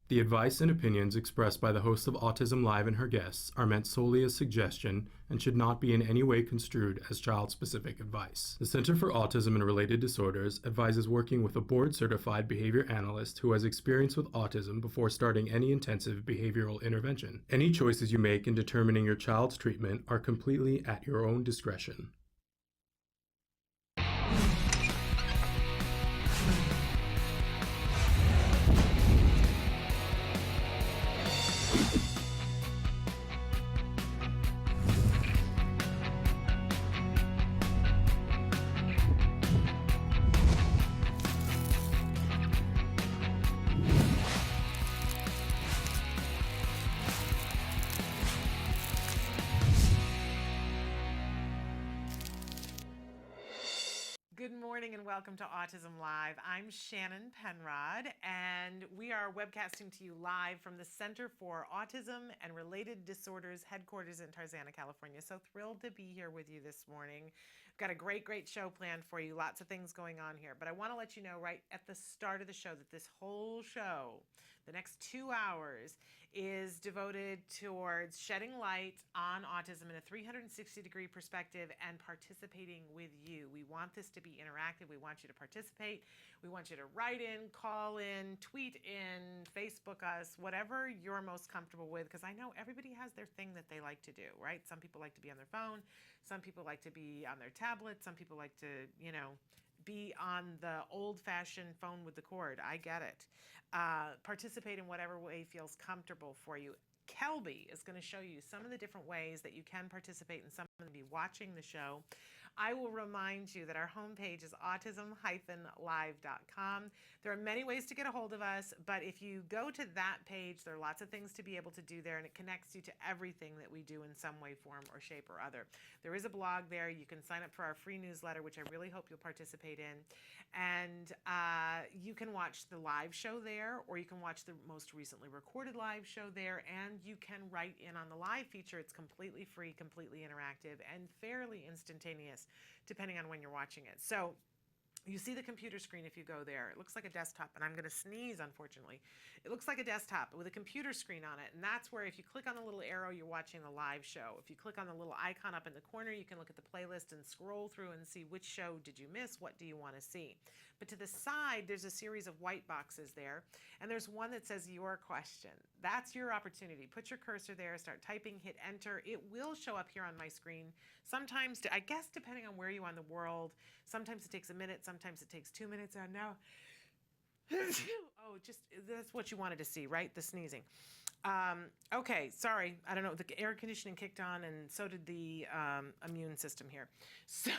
The advice and opinions expressed by the host of Autism Live and her guests are meant solely as suggestion and should not be in any way construed as child-specific advice. The Center for Autism and Related Disorders advises working with a board-certified behavior analyst who has experience with autism before starting any intensive behavioral intervention. Any choices you make in determining your child's treatment are completely at your own discretion. Good morning and welcome to Autism Live. I'm Shannon Penrod, and we are webcasting to you live from the Center for Autism and Related Disorders headquarters in Tarzana, California. So thrilled to be here with you this morning. Got a great show planned for you. Lots of things going on here, but I want to let you know right at the start of the show that this whole show, the next 2 hours, is devoted towards shedding light on autism in a 360-degree perspective and participating with you. We want this to be interactive. We want you to participate. We want you to write in, call in, tweet in, Facebook us, whatever you're most comfortable with, because I know everybody has their thing that they like to do, right? Some people like to be on their phone. Some people like to be on their tablet. Some people like to, be on the old-fashioned phone with the cord. I get it. Participate in whatever way feels comfortable for you. Kelby is going to show you some of the different ways that you can participate and some of them be watching the show. I will remind you that our homepage is autism-live.com. There are many ways to get a hold of us, but if you go to that page, there are lots of things to be able to do there, and it connects you to everything that we do in some way, form, or shape or other. There is a blog there. You can sign up for our free newsletter, which I really hope you'll participate in. And you can watch the live show there, or you can watch the most recently recorded live show there, and you can write in on the live feature. It's completely free, completely interactive, and fairly instantaneous, depending on when you're watching it. So you see the computer screen if you go there. It looks like a desktop, and I'm going to sneeze, unfortunately. It looks like a desktop with a computer screen on it, and that's where if you click on the little arrow, you're watching the live show. If you click on the little icon up in the corner, you can look at the playlist and scroll through and see which show did you miss, what do you want to see. But to the side, there's a series of white boxes there, and there's one that says your question. That's your opportunity. Put your cursor there, start typing, hit enter. It will show up here on my screen. Sometimes, I guess depending on where you are in the world, sometimes it takes a minute, sometimes it takes 2 minutes. And now, that's what you wanted to see, right? The sneezing. Okay, sorry. I don't know. The air conditioning kicked on, and so did the immune system here. So,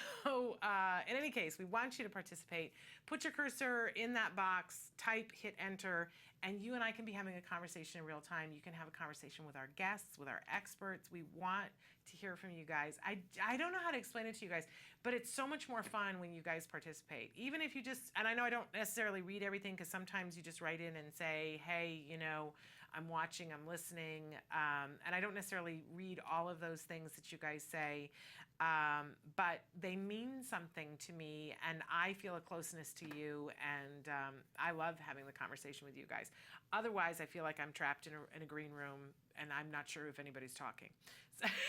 in any case, we want you to participate. Put your cursor in that box, type, hit enter, and you and I can be having a conversation in real time. You can have a conversation with our guests, with our experts. We want to hear from you guys. I don't know how to explain it to you guys, but it's so much more fun when you guys participate. Even if you just, and I know I don't necessarily read everything because sometimes you just write in and say, hey, I'm watching, I'm listening, and I don't necessarily read all of those things that you guys say, but they mean something to me, and I feel a closeness to you, and I love having the conversation with you guys. Otherwise, I feel like I'm trapped in a green room, and I'm not sure if anybody's talking,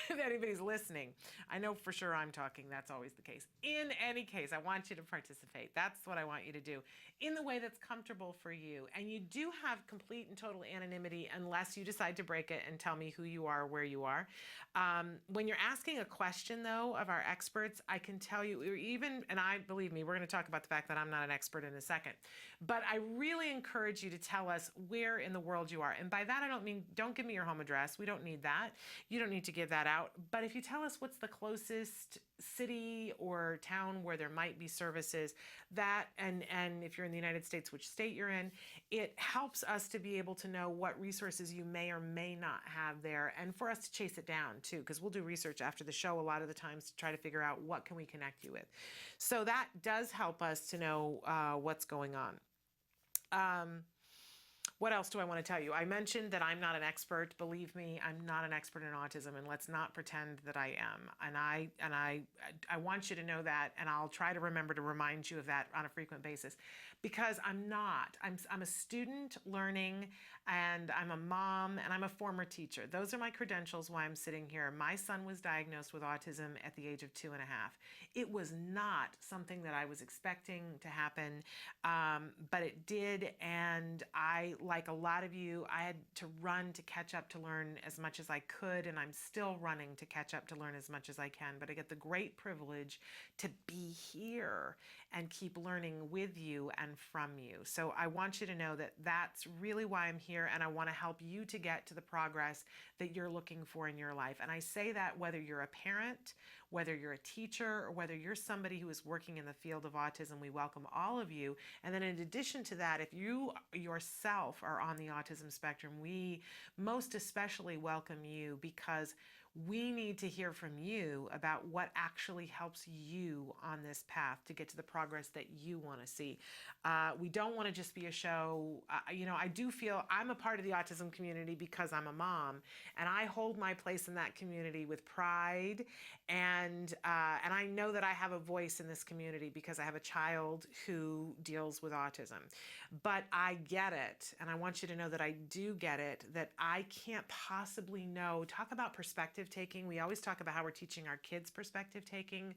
if anybody's listening. I know for sure I'm talking. That's always the case. In any case, I want you to participate. That's what I want you to do in the way that's comfortable for you. And you do have complete and total anonymity unless you decide to break it and tell me who you are, where you are. When you're asking a question, though, of our experts, I can tell you, believe me, we're going to talk about the fact that I'm not an expert in a second, but I really encourage you to tell us where in the world you are. And by that, I don't mean, don't give me your home address. We don't need that. You don't need to give that out. But if you tell us what's the closest city or town where there might be services, and if you're in the United States, which state you're in, it helps us to be able to know what resources you may or may not have there, and for us to chase it down too, because we'll do research after the show a lot of the times to try to figure out what can we connect you with. So that does help us to know what's going on. What else do I want to tell you? I mentioned that I'm not an expert. Believe me, I'm not an expert in autism, and let's not pretend that I am. I want you to know that, and I'll try to remember to remind you of that on a frequent basis, because I'm not. I'm a student learning, and I'm a mom, and I'm a former teacher. Those are my credentials why I'm sitting here. My son was diagnosed with autism at the age of 2.5. It was not something that I was expecting to happen, but it did, and I, like a lot of you, I had to run to catch up to learn as much as I could, and I'm still running to catch up to learn as much as I can, but I get the great privilege to be here and keep learning with you and from you. So I want you to know that that's really why I'm here, and I want to help you to get to the progress that you're looking for in your life. And I say that whether you're a parent, whether you're a teacher, or whether you're somebody who is working in the field of autism, we welcome all of you. And then in addition to that, if you yourself are on the autism spectrum, we most especially welcome you, because we need to hear from you about what actually helps you on this path to get to the progress that you want to see. We don't want to just be a show. I do feel I'm a part of the autism community because I'm a mom, and I hold my place in that community with pride. And I know that I have a voice in this community because I have a child who deals with autism. But I get it, and I want you to know that I do get it, that I can't possibly know. Talk about perspective taking. We always talk about how we're teaching our kids perspective taking.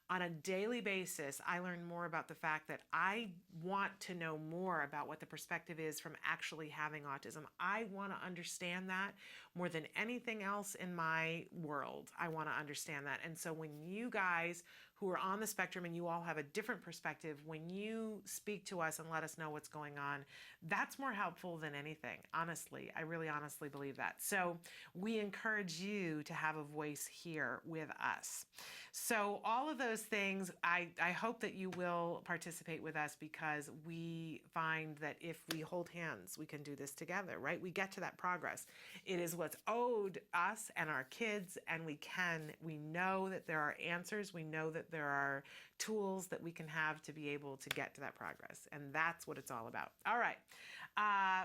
On a daily basis, I learn more about the fact that I want to know more about what the perspective is from actually having autism. I want to understand that more than anything else in my world. I want to understand that. And so when you guys who are on the spectrum and you all have a different perspective, when you speak to us and let us know what's going on, that's more helpful than anything. Honestly, I really honestly believe that. So we encourage you to have a voice here with us. So all of those things, I hope that you will participate with us, because we find that if we hold hands, we can do this together, right? We get to that progress. It is what's owed us and our kids, and we know that there are answers. We know that there are tools that we can have to be able to get to that progress. And that's what it's all about. All right.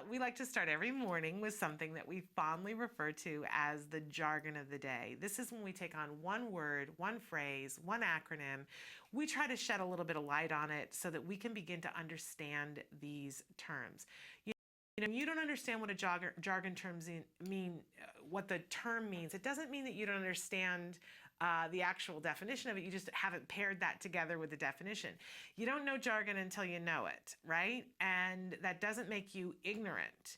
We like to start every morning with something that we fondly refer to as the jargon of the day. This is when we take on one word, one phrase, one acronym. We try to shed a little bit of light on it so that we can begin to understand these terms. You don't understand what a jargon terms mean, what the term means. It doesn't mean that you don't understand the actual definition of it. You just haven't paired that together with the definition. You don't know jargon until you know it, right? And that doesn't make you ignorant,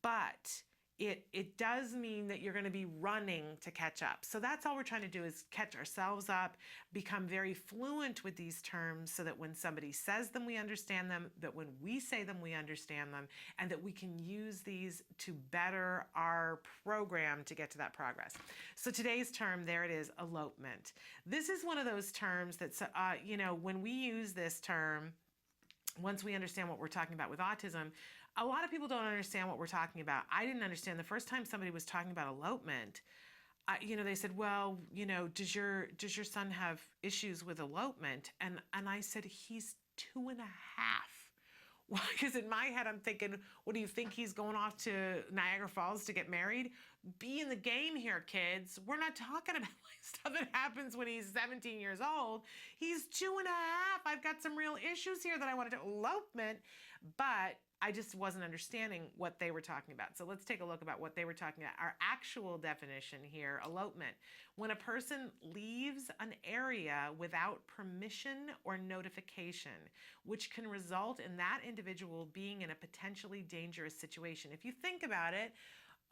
but it does mean that you're going to be running to catch up. So that's all we're trying to do, is catch ourselves up, become very fluent with these terms so that when somebody says them, we understand them, that when we say them, we understand them, and that we can use these to better our program to get to that progress. So today's term, there it is, elopement. This is one of those terms that, when we use this term, once we understand what we're talking about with autism, a lot of people don't understand what we're talking about. I didn't understand the first time somebody was talking about elopement. They said, well, does your son have issues with elopement? And I said, he's 2.5. Well, because in my head, I'm thinking, what do you think, he's going off to Niagara Falls to get married? Be in the game here, kids. We're not talking about stuff that happens when he's 17 years old. He's 2.5. I've got some real issues here that I wanted to elopement, but I just wasn't understanding what they were talking about. So let's take a look about what they were talking about. Our actual definition here, elopement. When a person leaves an area without permission or notification, which can result in that individual being in a potentially dangerous situation. If you think about it,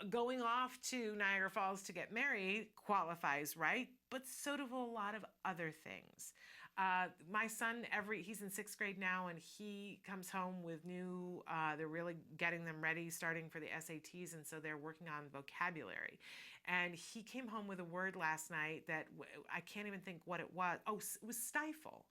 going off to Niagara Falls to get married qualifies, right? But so do a lot of other things. My son, he's in 6th grade now, and he comes home with they're really getting them ready, starting for the SATs, and so they're working on vocabulary. And he came home with a word last night that I can't even think what it was. Oh, it was stifle.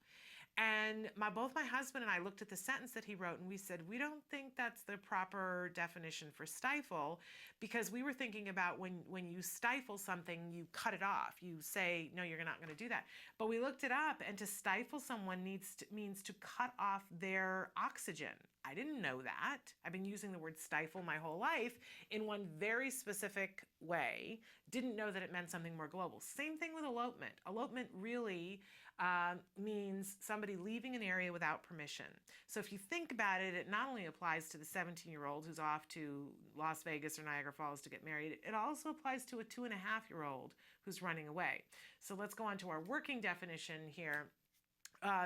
And both my husband and I looked at the sentence that he wrote, and we said, we don't think that's the proper definition for stifle, because we were thinking about when you stifle something, you cut it off. You say, no, you're not going to do that. But we looked it up, and to stifle someone means to cut off their oxygen, I didn't know that. I've been using the word stifle my whole life in one very specific way. Didn't know that it meant something more global. Same thing with elopement. Elopement really means somebody leaving an area without permission. So if you think about it, it not only applies to the 17-year-old who's off to Las Vegas or Niagara Falls to get married, it also applies to a 2.5-year-old who's running away. So let's go on to our working definition here.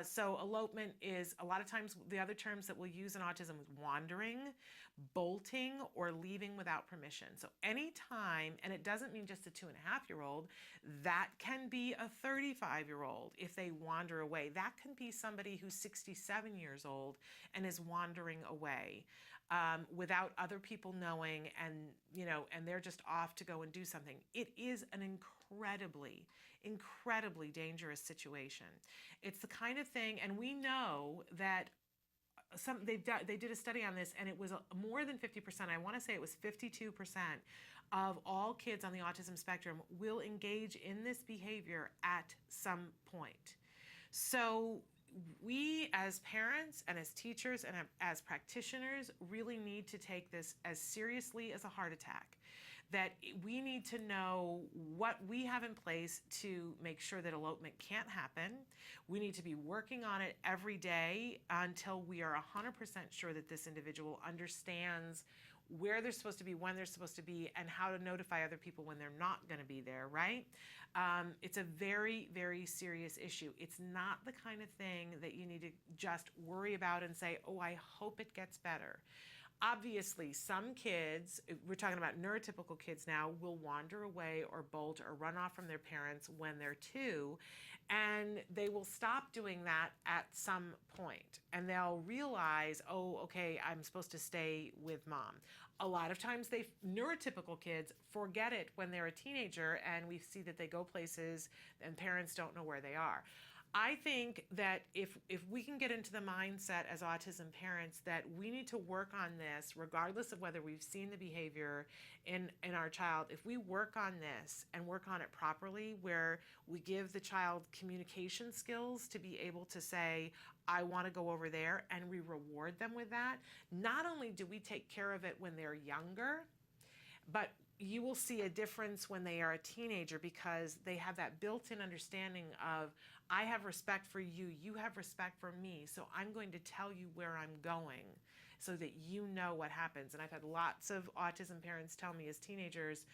So elopement is, a lot of times the other terms that we'll use in autism is wandering, bolting, or leaving without permission. So anytime, and it doesn't mean just a 2.5-year-old, that can be a 35-year-old if they wander away. That can be somebody who's 67 years old and is wandering away without other people knowing, and they're just off to go and do something. It is an incredibly dangerous situation. It's the kind of thing, and we know that they did a study on this, and it was more than 50%. I want to say it was 52% of all kids on the autism spectrum will engage in this behavior at some point. So we as parents and as teachers and as practitioners really need to take this as seriously as a heart attack. That we need to know what we have in place to make sure that elopement can't happen. We need to be working on it every day until we are 100% sure that this individual understands where they're supposed to be, when they're supposed to be, and how to notify other people when they're not going to be there, right? It's a very serious issue. It's not the kind of thing that you need to just worry about and say, oh, I hope it gets better. Obviously, some kids, we're talking about neurotypical kids now, will wander away or bolt or run off from their parents when they're 2, and they will stop doing that at some point. And they'll realize, oh, okay, I'm supposed to stay with mom. A lot of times neurotypical kids forget it when they're a teenager, and we see that they go places and parents don't know where they are. I think that if we can get into the mindset as autism parents that we need to work on this, regardless of whether we've seen the behavior in our child, if we work on this and work on it properly, where we give the child communication skills to be able to say, I want to go over there, and we reward them with that, not only do we take care of it when they're younger, but you will see a difference when they are a teenager, because they have that built-in understanding of, I have respect for you, you have respect for me, so I'm going to tell you where I'm going so that you know what happens. And I've had lots of autism parents tell me as teenagers,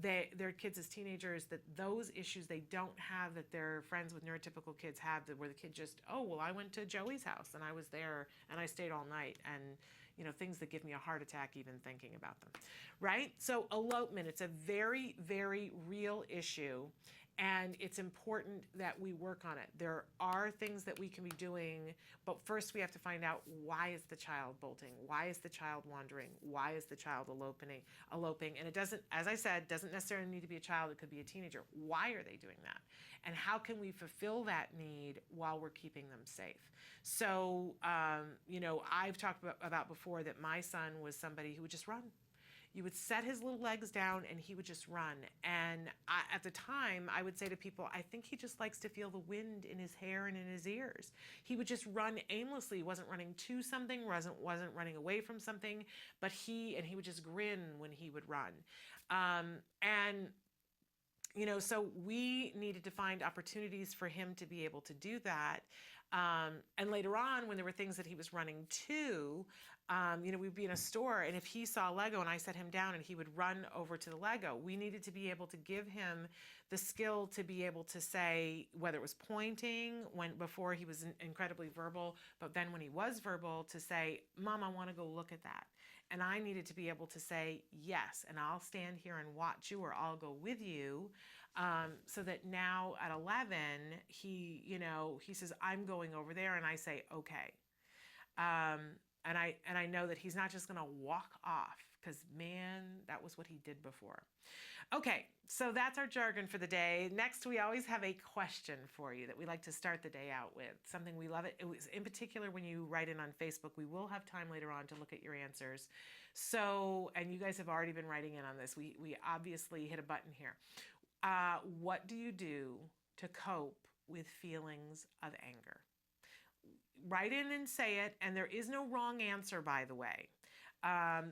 their kids as teenagers, that those issues they don't have that their friends with neurotypical kids have, that where the kid just, oh, well, I went to Joey's house and I was there and I stayed all night, and things that give me a heart attack even thinking about them, right? So elopement, it's a very real issue, and it's important that we work on it. There are things that we can be doing, but first we have to find out, why is the child bolting? Why is the child wandering? Why is the child eloping? And it doesn't, as I said, doesn't necessarily need to be a child. It could be a teenager. Why are they doing that? And how can we fulfill that need while we're keeping them safe? So, I've talked about before that my son was somebody who would just run. You would set his little legs down and he would just run. And at the time, I would say to people, I think he just likes to feel the wind in his hair and in his ears. He would just run aimlessly. He wasn't running to something, wasn't running away from something, but he would just grin when he would run. So we needed to find opportunities for him to be able to do that. And later on, when there were things that he was running to, we'd be in a store, and if he saw Lego and I set him down and he would run over to the Lego, we needed to be able to give him the skill to be able to say, whether it was pointing, before he was incredibly verbal, but then when he was verbal, to say, Mom, I want to go look at that. And I needed to be able to say, yes, and I'll stand here and watch you, or I'll go with you. So that now at 11, he says, I'm going over there, and I say, okay. And I know that he's not just going to walk off, because man, that was what he did before. Okay, so that's our jargon for the day. Next, we always have a question for you that we like to start the day out with. Something we love it. It was in particular when you write in on Facebook. We will have time later on to look at your answers. So, and you guys have already been writing in on this. We obviously hit a button here. What do you do to cope with feelings of anger? write in and say it, and there is no wrong answer, by the way.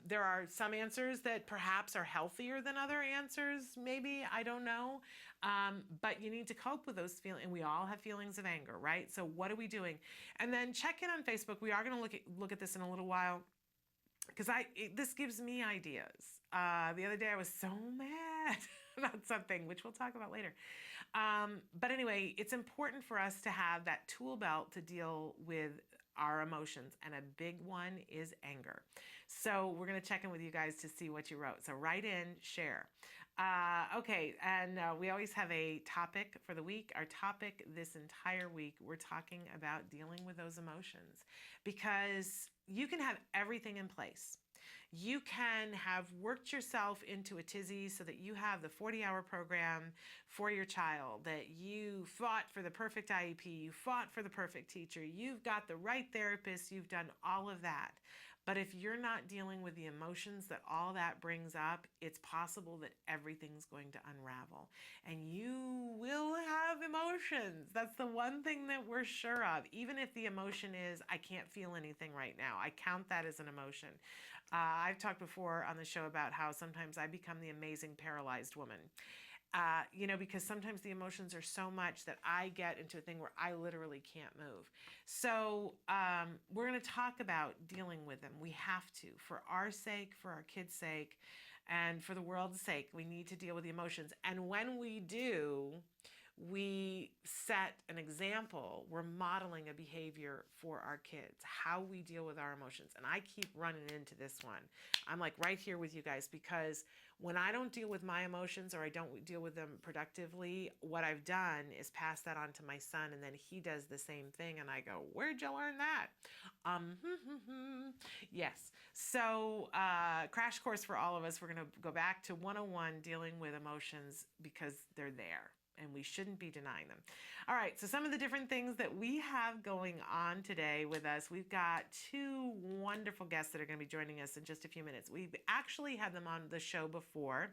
There are some answers that perhaps are healthier than other answers, maybe, I don't know. But you need to cope with those feelings, and we all have feelings of anger, right? So what are we doing? And then check in on Facebook. We are going to look at this in a little while, because this gives me ideas. The other day I was so mad about something, which we'll talk about later. But anyway, it's important for us to have that tool belt to deal with our emotions, and a big one is anger. So we're going to check in with you guys to see what you wrote. So write in, share. Okay, and we always have a topic for the week. Our topic this entire week, we're talking about dealing with those emotions, because you can have everything in place. You can have worked yourself into a tizzy so that you have the 40-hour program for your child, that you fought for the perfect IEP, you fought for the perfect teacher, you've got the right therapist, you've done all of that. But if you're not dealing with the emotions that all that brings up, it's possible that everything's going to unravel. And you will have emotions. That's the one thing that we're sure of. Even if the emotion is, I can't feel anything right now, I count that as an emotion. I've talked before on the show about how sometimes I become the amazing paralyzed woman. Because sometimes the emotions are so much that I get into a thing where I literally can't move. So we're going to talk about dealing with them. We have to, for our sake, for our kids' sake, and for the world's sake. We need to deal with the emotions. And when we do, we set an example. We're modeling a behavior for our kids, how we deal with our emotions. And I keep running into this one. I'm like right here with you guys, because when I don't deal with my emotions, or I don't deal with them productively, what I've done is pass that on to my son, and then he does the same thing, and I go, where'd you learn that? Yes. So crash course for all of us. We're going to go back to 101, dealing with emotions, because they're there, and we shouldn't be denying them. All right, so some of the different things that we have going on today with us. We've got two wonderful guests that are going to be joining us in just a few minutes. We've actually had them on the show before,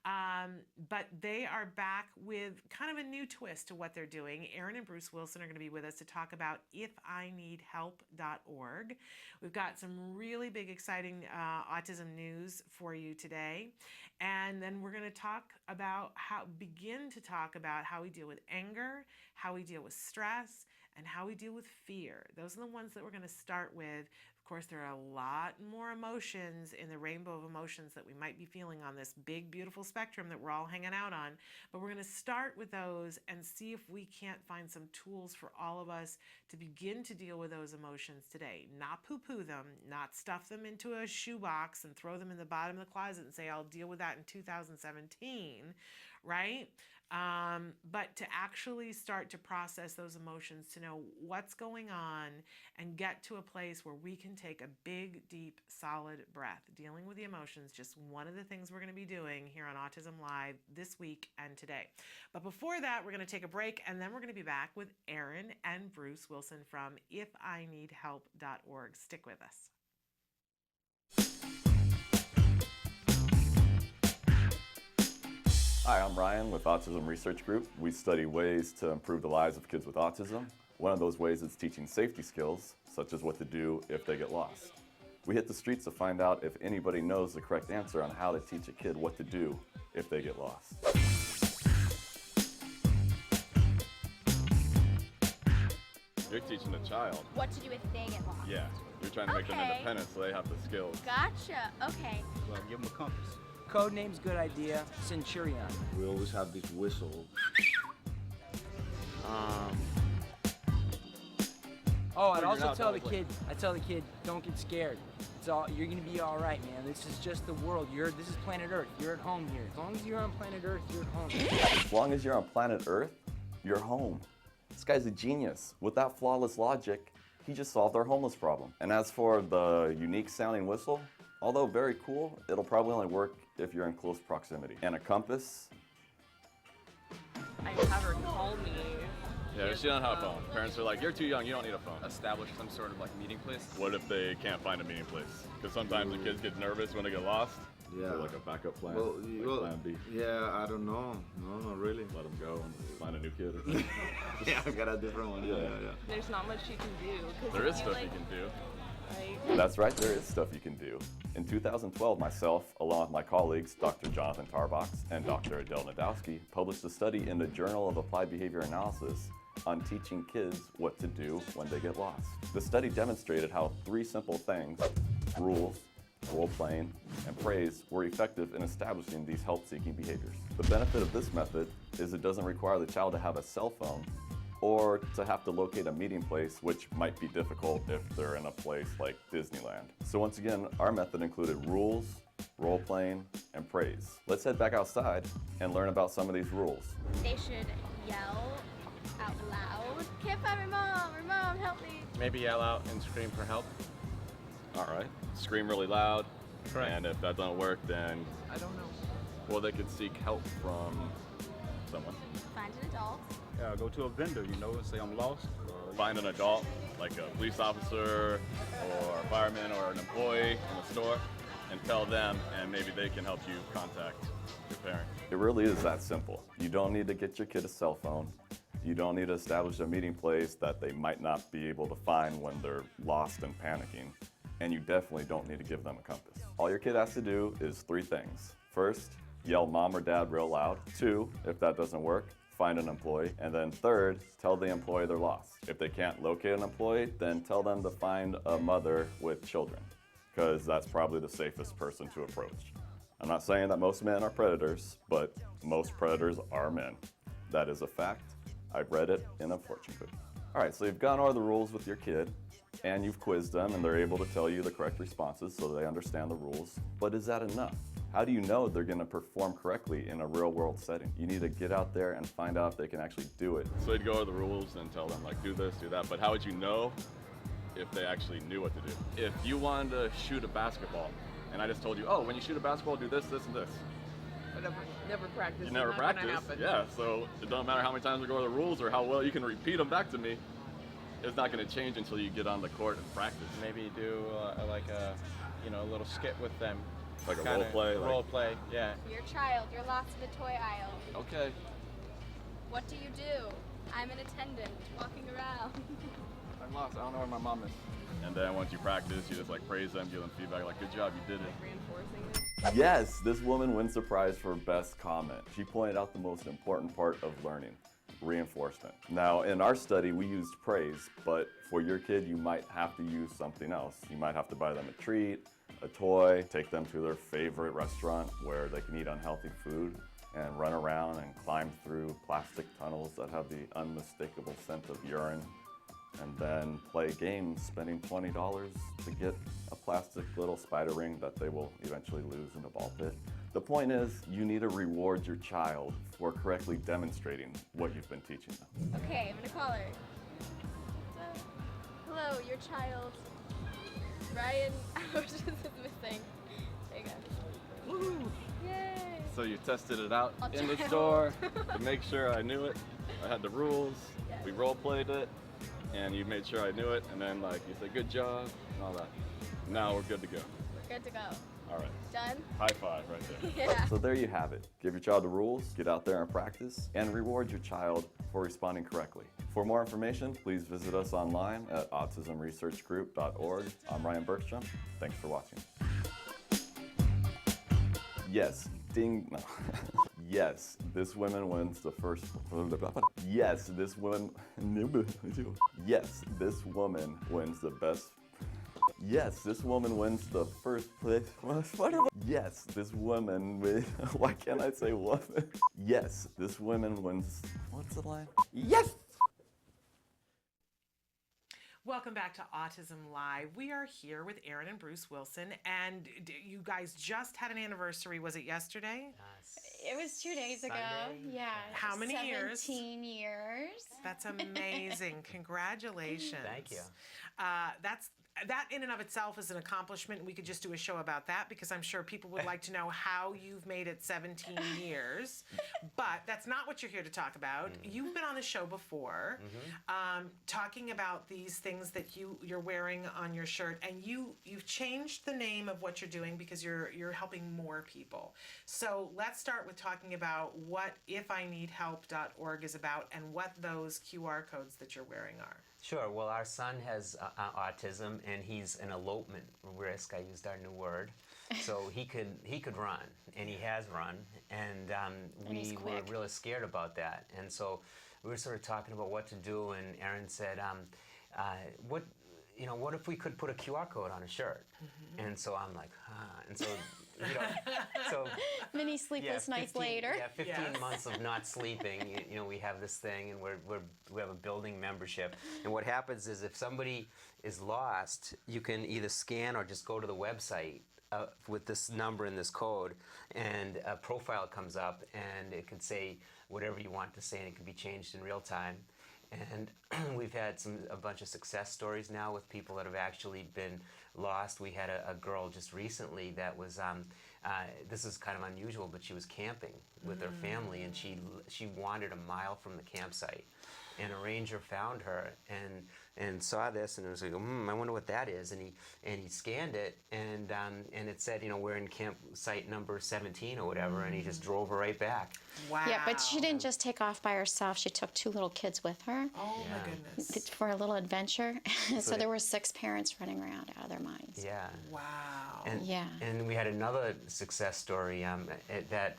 but they are back with kind of a new twist to what they're doing. Aaron and Bruce Wilson are going to be with us to talk about ifineedhelp.org. We've got some really big, exciting autism news for you today. And then we're going to begin to talk about how we deal with anger, how we deal with stress, and how we deal with fear. Those are the ones that we're going to start with. Of course, there are a lot more emotions in the rainbow of emotions that we might be feeling on this big, beautiful spectrum that we're all hanging out on. But we're going to start with those and see if we can't find some tools for all of us to begin to deal with those emotions today. Not poo-poo them, not stuff them into a shoebox and throw them in the bottom of the closet and say, I'll deal with that in 2017, right? But to actually start to process those emotions, to know what's going on, and get to a place where we can take a big, deep, solid breath. Dealing with the emotions, just one of the things we're going to be doing here on Autism Live this week and today. But before that, we're going to take a break, and then we're going to be back with Aaron and Bruce Wilson from ifineedhelp.org. Stick with us. Hi, I'm Ryan with Autism Research Group. We study ways to improve the lives of kids with autism. One of those ways is teaching safety skills, such as what to do if they get lost. We hit the streets to find out if anybody knows the correct answer on how to teach a kid what to do if they get lost. You're teaching a child what to do if they get lost. Yeah, you're trying to make them independent so they have the skills. Gotcha. Okay. Well, give them a compass. Code name's good idea. Centurion. We always have this whistle. I'd also tell the kid, don't get scared. You're gonna be all right, man. This is just the world. This is planet Earth. You're at home here. As long as you're on planet Earth, you're at home. As long as you're on planet Earth, you're home. This guy's a genius. With that flawless logic, he just solved our homeless problem. And as for the unique sounding whistle, although very cool, it'll probably only work if you're in close proximity. And a compass? I have her call me. Yeah, she don't have a phone. Parents are like, you're too young, you don't need a phone. Establish some sort of like meeting place. What if they can't find a meeting place? Because sometimes the kids get nervous when they get lost. Yeah. So like a backup plan, Well, like plan B. yeah, I don't know. No, not really. Let them go and find a new kid. Or something. Yeah, I got a different one. Yeah. There's not much you can do. 'Cause There if is you, stuff like, you can do. Right? That's right, there is stuff you can do. In 2012, myself, along with my colleagues, Dr. Jonathan Tarbox and Dr. Adele Nadowski, published a study in the Journal of Applied Behavior Analysis on teaching kids what to do when they get lost. The study demonstrated how 3 simple things, rules, role-playing, and praise, were effective in establishing these help-seeking behaviors. The benefit of this method is it doesn't require the child to have a cell phone or to have to locate a meeting place, which might be difficult if they're in a place like Disneyland. So once again, our method included rules, role-playing, and praise. Let's head back outside and learn about some of these rules. They should yell out loud. Can't find my mom, help me. Maybe yell out and scream for help. All right, scream really loud, Correct. and if that doesn't work, then, I don't know. well, they could seek help from someone. Find an adult. Yeah, go to a vendor, and say I'm lost. Find an adult, like a police officer, or a fireman, or an employee in the store, and tell them, and maybe they can help you contact your parent. It really is that simple. You don't need to get your kid a cell phone. You don't need to establish a meeting place that they might not be able to find when they're lost and panicking. And you definitely don't need to give them a compass. All your kid has to do is 3 things. First, yell mom or dad real loud. 2, if that doesn't work, find an employee. And then 3rd, tell the employee they're lost. If they can't locate an employee, then tell them to find a mother with children, because that's probably the safest person to approach. I'm not saying that most men are predators, but most predators are men. That is a fact. I've read it in a fortune cookie. All right, so you've gone over the rules with your kid, and you've quizzed them, and they're able to tell you the correct responses so they understand the rules. But is that enough? How do you know they're gonna perform correctly in a real-world setting? You need to get out there and find out if they can actually do it. So you'd go over the rules and tell them, like, do this, do that, but how would you know if they actually knew what to do? If you wanted to shoot a basketball, and I just told you, oh, when you shoot a basketball, do this, this, and this. Never practice. You never Not gonna practice, happen. yeah, so it doesn't matter how many times we go over the rules or how well you can repeat them back to me. It's not going to change until you get on the court and practice. Maybe do like a little skit with them. Like a Kinda role play. Role play, yeah. Your child, you're lost in the toy aisle. Okay. What do you do? I'm an attendant, walking around. I'm lost. I don't know where my mom is. And then once you practice, you just like praise them, give them feedback, like, good job, you did it. Reinforcing it. Yes, this woman wins the prize for best comment. She pointed out the most important part of learning, reinforcement. Now, in our study, we used praise, but for your kid, you might have to use something else. You might have to buy them a treat, a toy, take them to their favorite restaurant where they can eat unhealthy food and run around and climb through plastic tunnels that have the unmistakable scent of urine, and then play games, spending $20 to get a plastic little spider ring that they will eventually lose in a ball pit. The point is, you need to reward your child for correctly demonstrating what you've been teaching them. Okay, I'm gonna call her. Hello, your child, Ryan Oceans is missing. There you go. Woohoo! Yay! So you tested it out I'll in the try. store to make sure I knew it. I had the rules, Yes. we role played it, and you made sure I knew it, and then like you said, good job, and all that. Now we're good to go. We're good to go. All right. Done? High five right there. Yeah. So there you have it. Give your child the rules, get out there and practice, and reward your child for responding correctly. For more information, please visit us online at autismresearchgroup.org. I'm Ryan Bergstrom. Thanks for watching. Yes, ding. No. Yes, this woman wins the first. Yes, this woman. Yes, this woman wins the best. Yes, this woman wins the first place. Yes, this woman wins. Why can't I say woman? Yes, this woman wins. What's the line? Yes! Welcome back to Autism Live. We are here with Aaron and Bruce Wilson, and you guys just had an anniversary. Was it yesterday? It was 2 days ago. Sunday. Yeah. How many years? 17 years. That's amazing. Congratulations. Thank you. That's that in and of itself is an accomplishment. We could just do a show about that because I'm sure people would like to know how you've made it 17 years. But that's not what you're here to talk about. You've been on the show before, talking about these things that you're wearing on your shirt, and you've changed the name of what you're doing because you're helping more people. So let's start with talking about what ifineedhelp.org is about and what those QR codes that you're wearing are. Sure. Well, our son has autism, and he's an elopement risk. I used our new word. So he could run, and he has run, and we were really scared about that. And so we were sort of talking about what to do, and Erin said, what if we could put a QR code on a shirt? And so I'm like, and so, so many sleepless nights later. Yeah, 15 months of not sleeping. We have this thing, and we have a building membership. And what happens is if somebody is lost, you can either scan or just go to the website with this number and this code, and a profile comes up, and it can say whatever you want to say, and it can be changed in real time. And we've had a bunch of success stories now with people that have actually been lost. We had a girl just recently that was, this is kind of unusual, but she was camping with her family, and she wandered a mile from the campsite. And a ranger found her and saw this, and it was like, I wonder what that is. And he scanned it, and it said, we're in campsite number 17 or whatever, and he just drove her right back. Wow. Yeah, but she didn't just take off by herself. She took 2 little kids with her. Oh my goodness. For a little adventure. So there were 6 parents running around out of their minds. Yeah. Wow. And we had another success story that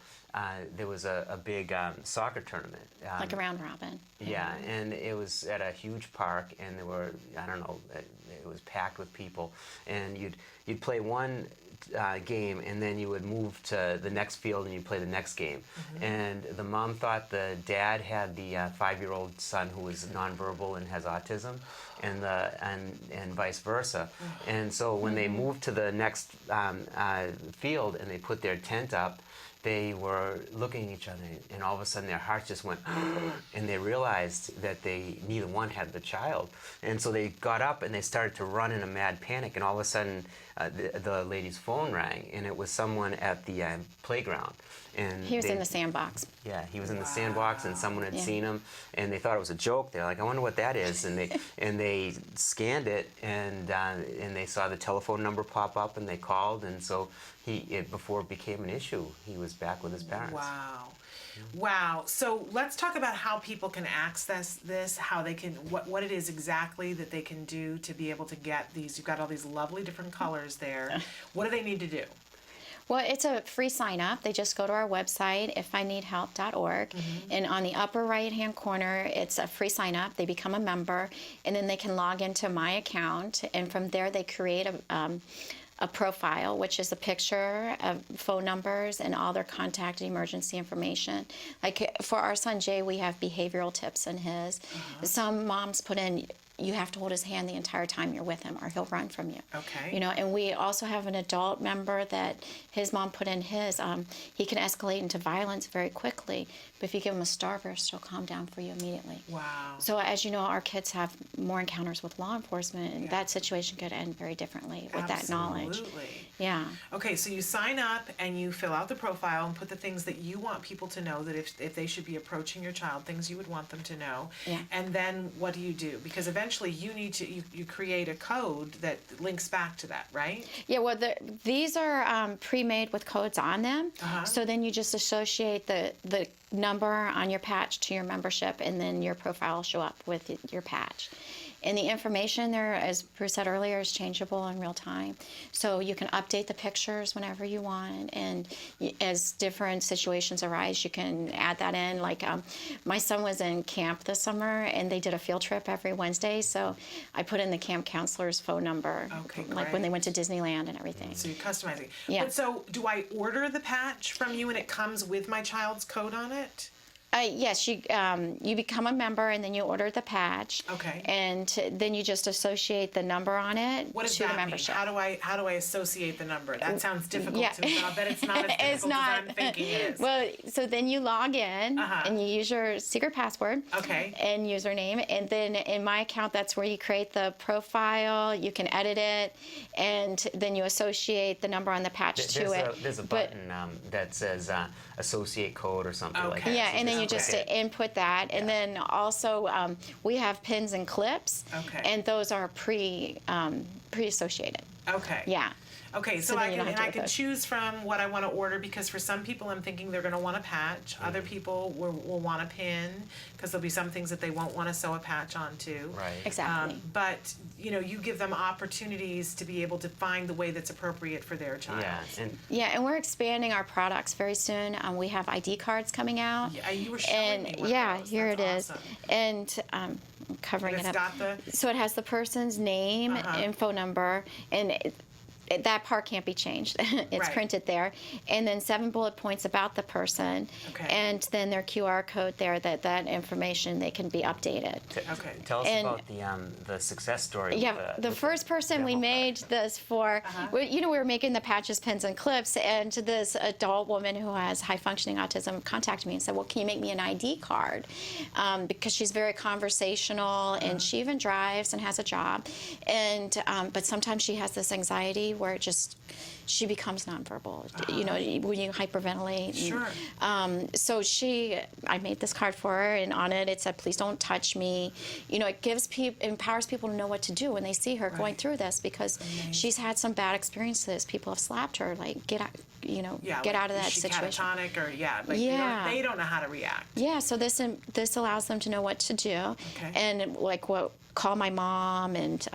there was a big soccer tournament. Like a round robin. Yeah, and it was at a huge park, and there were, it was packed with people. And you'd play one game, and then you would move to the next field and you'd play the next game. And the mom thought the dad had the 5-year-old son who was nonverbal and has autism, and vice versa. And so when they moved to the next field and they put their tent up, they were looking at each other, and all of a sudden their hearts just went, and they realized that neither one had the child. And so they got up and they started to run in a mad panic, and all of a sudden the lady's phone rang, and it was someone at the playground. And he was in the sandbox. Yeah, he was in the sandbox, and someone had seen him, and they thought it was a joke. They're like, I wonder what that is. And they scanned it, and they saw the telephone number pop up, and they called, and so before it became an issue, he was back with his parents. Wow. Wow. So let's talk about how people can access this, how they can, what it is exactly that they can do to be able to get these. You've got all these lovely different colors there. What do they need to do? Well, it's a free sign-up. They just go to our website, ifineedhelp.org, and on the upper right-hand corner, it's a free sign-up. They become a member, and then they can log into my account, and from there they create a profile, which is a picture of phone numbers and all their contact and emergency information. Like for our son Jay, we have behavioral tips in his. Some moms put in, you have to hold his hand the entire time you're with him or he'll run from you. Okay. And we also have an adult member that his mom put in his, he can escalate into violence very quickly, but if you give him a Starburst, he'll calm down for you immediately. Wow. So as you know, our kids have more encounters with law enforcement, and that situation could end very differently with that knowledge. Absolutely. Yeah. Okay, so you sign up and you fill out the profile and put the things that you want people to know, that if they should be approaching your child, things you would want them to know. Yeah. And then what do you do? Because eventually you need to, you create a code that links back to that, right? Yeah, well, these are pre-made with codes on them. So then you just associate the number on your patch to your membership, and then your profile will show up with your patch. And the information there, as Bruce said earlier, is changeable in real time. So you can update the pictures whenever you want, and as different situations arise, you can add that in. Like my son was in camp this summer, and they did a field trip every Wednesday, so I put in the camp counselor's phone number, like when they went to Disneyland and everything. So you're customizing. Yeah. But so do I order the patch from you and it comes with my child's code on it? Yes, you become a member and then you order the patch. Okay. And then you just associate the number on it What does to the that mean? membership. How do I associate the number? That sounds difficult Yeah. to me, but I'll bet it's not as difficult It's not. as I'm thinking it is. Well, so then you log in and you use your secret password Okay. and username, and then in my account, that's where you create the profile. You can edit it, and then you associate the number on the patch to it. There's a But- button that says associate code or something like that. Yeah, So and then you just click it. input that, and then also we have pins and clips, Okay. and those are pre-associated. Okay. Yeah. Okay, so So then I you can don't have to I get can those. choose from what I want to order, because for some people I'm thinking they're going to want a patch. Other people will want a pin, because there'll be some things that they won't want to sew a patch onto. Right. Exactly. But you give them opportunities to be able to find the way that's appropriate for their child. Yeah, and Yeah, and we're expanding our products very soon. We have ID cards coming out. Yeah, you were showing And me one of yeah, those. here That's it is. awesome. And I'm covering And it it's up. got the- So it has the person's name Uh-huh. and phone number, and that part can't be changed. It's Right. printed there. And then 7 bullet points about the person. Okay. And then their QR code there, that information, they can be updated. Okay. tell us And- about the success story. Yeah, with, the with first person we demo made card. this for, we were making the patches, pins, and clips, and this adult woman who has high-functioning autism contacted me and said, well, can you make me an ID card? Because she's very conversational, and she even drives and has a job, and but sometimes she has this anxiety where she becomes nonverbal, when you hyperventilate. and, Sure. so I made this card for her, and on it said, please don't touch me. It empowers people to know what to do when they see her going Right. through this, because she's had some bad experiences. People have slapped her, like, get out, Yeah, get like, out of that is she situation. catatonic or Yeah. they don't know how to react. Yeah, so this allows them to know what to do, Okay. and call my mom and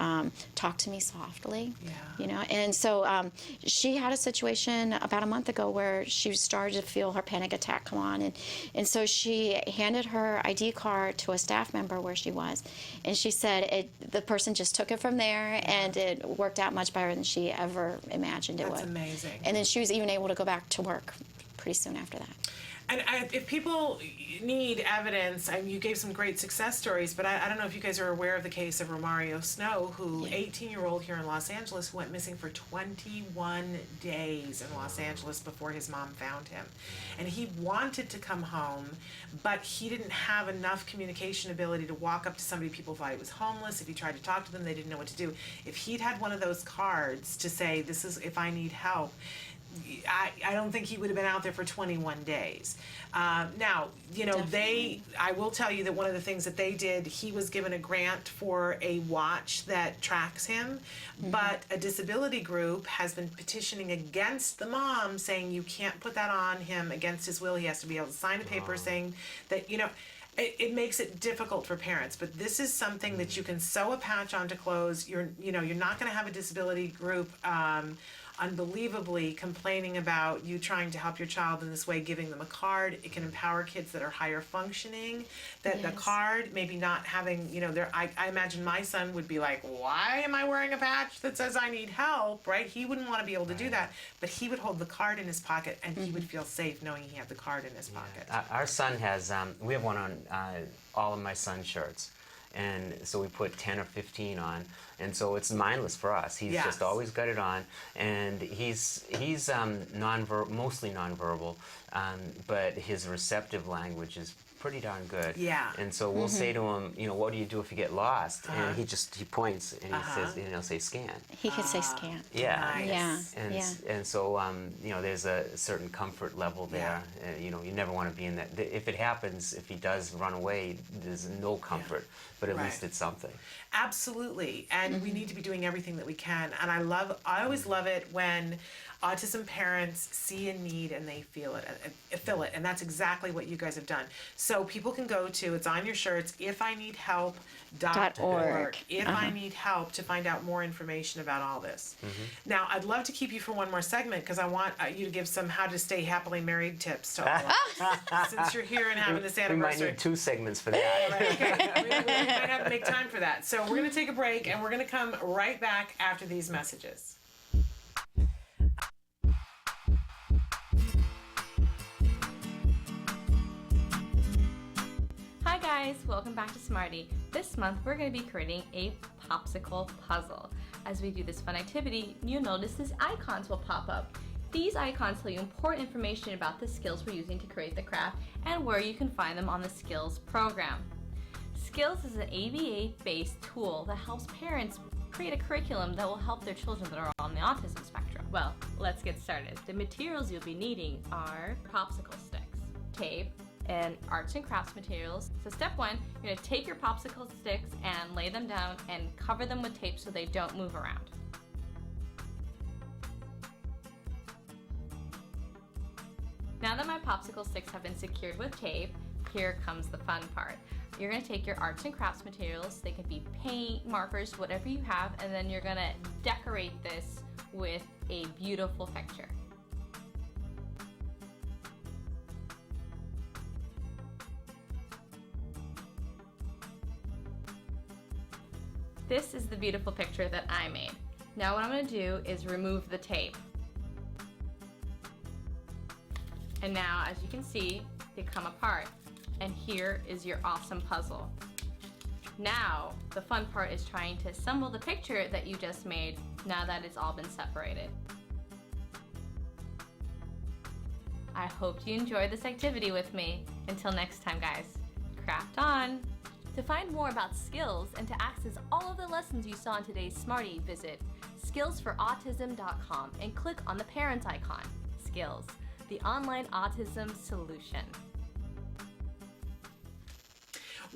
talk to me softly. Yeah. And so she had a situation about a month ago where she started to feel her panic attack come on, and so she handed her ID card to a staff member where she was, and she said the person just took it from there, and it worked out much better than she ever imagined it That's would. amazing. And then she was even able to go back to work pretty soon after that. And if people need evidence, you gave some great success stories, but I don't know if you guys are aware of the case of Romario Snow, who 18-year-old here in Los Angeles, who went missing for 21 days in Los Angeles before his mom found him. And he wanted to come home, but he didn't have enough communication ability to walk up to somebody. People thought he was homeless. If he tried to talk to them, they didn't know what to do. If he'd had one of those cards to say, this is if I need help, I don't think he would have been out there for 21 days. Now, I will tell you that one of the things that they did, he was given a grant for a watch that tracks him, but a disability group has been petitioning against the mom, saying you can't put that on him against his will. He has to be able to sign a paper saying that, it makes it difficult for parents, but this is something that you can sew a patch onto clothes. You're not going to have a disability group unbelievably complaining about you trying to help your child in this way, giving them a card. It can empower kids that are higher functioning, that the card, maybe not having, I imagine my son would be like, why am I wearing a patch that says I need help, right? He wouldn't want to be able to do that, but he would hold the card in his pocket, and he would feel safe knowing he had the card in his pocket. Our son has, we have one on all of my son's shirts. And so we put 10 or 15 on, and so it's mindless for us. He's just always got it on, and he's mostly nonverbal, but his receptive language is pretty darn good. Yeah. And so we'll say to him, what do you do if you get lost? And he points and he says, he'll say scan. He can say scan. Yeah. Nice. Yeah. And so there's a certain comfort level there. You never want to be in that. If it happens, if he does run away, there's no comfort, but at least it's something. Absolutely, and we need to be doing everything that we can. And I always love it when autism parents see a need and they fill it, and that's exactly what you guys have done. So people can go to, it's on your shirts, ifinneedhelp.org. If I need help, to find out more information about all this. Now, I'd love to keep you for one more segment, because I want you to give some how to stay happily married tips to all of us, since you're here and having this We anniversary. might need 2 segments for that. Right, okay. We might have to make time for that. So we're going to take a break, and we're going to come right back after these messages. guys, welcome back to Smarty. This month we're going to be creating a popsicle puzzle. As we do this fun activity, you'll notice these icons will pop up. These icons tell you important information about the skills we're using to create the craft and where you can find them on the Skills program. Skills is an ABA-based tool that helps parents create a curriculum that will help their children that are on the autism spectrum. Well, let's get started. The materials you'll be needing are popsicle sticks, tape, and arts and crafts materials. So step one, you're gonna take your popsicle sticks and lay them down and cover them with tape so they don't move around. Now that my popsicle sticks have been secured with tape, here comes the fun part. You're gonna take your arts and crafts materials, they can be paint, markers, whatever you have, and then you're gonna decorate this with a beautiful picture. This is the beautiful picture that I made. Now what I'm gonna do is remove the tape. And now, as you can see, they come apart. And here is your awesome puzzle. Now, the fun part is trying to assemble the picture that you just made now that it's all been separated. I hope you enjoyed this activity with me. Until next time, guys, craft on! To find more about Skills and to access all of the lessons you saw in today's Smarty, visit skillsforautism.com and click on the parents icon. Skills, the online autism solution.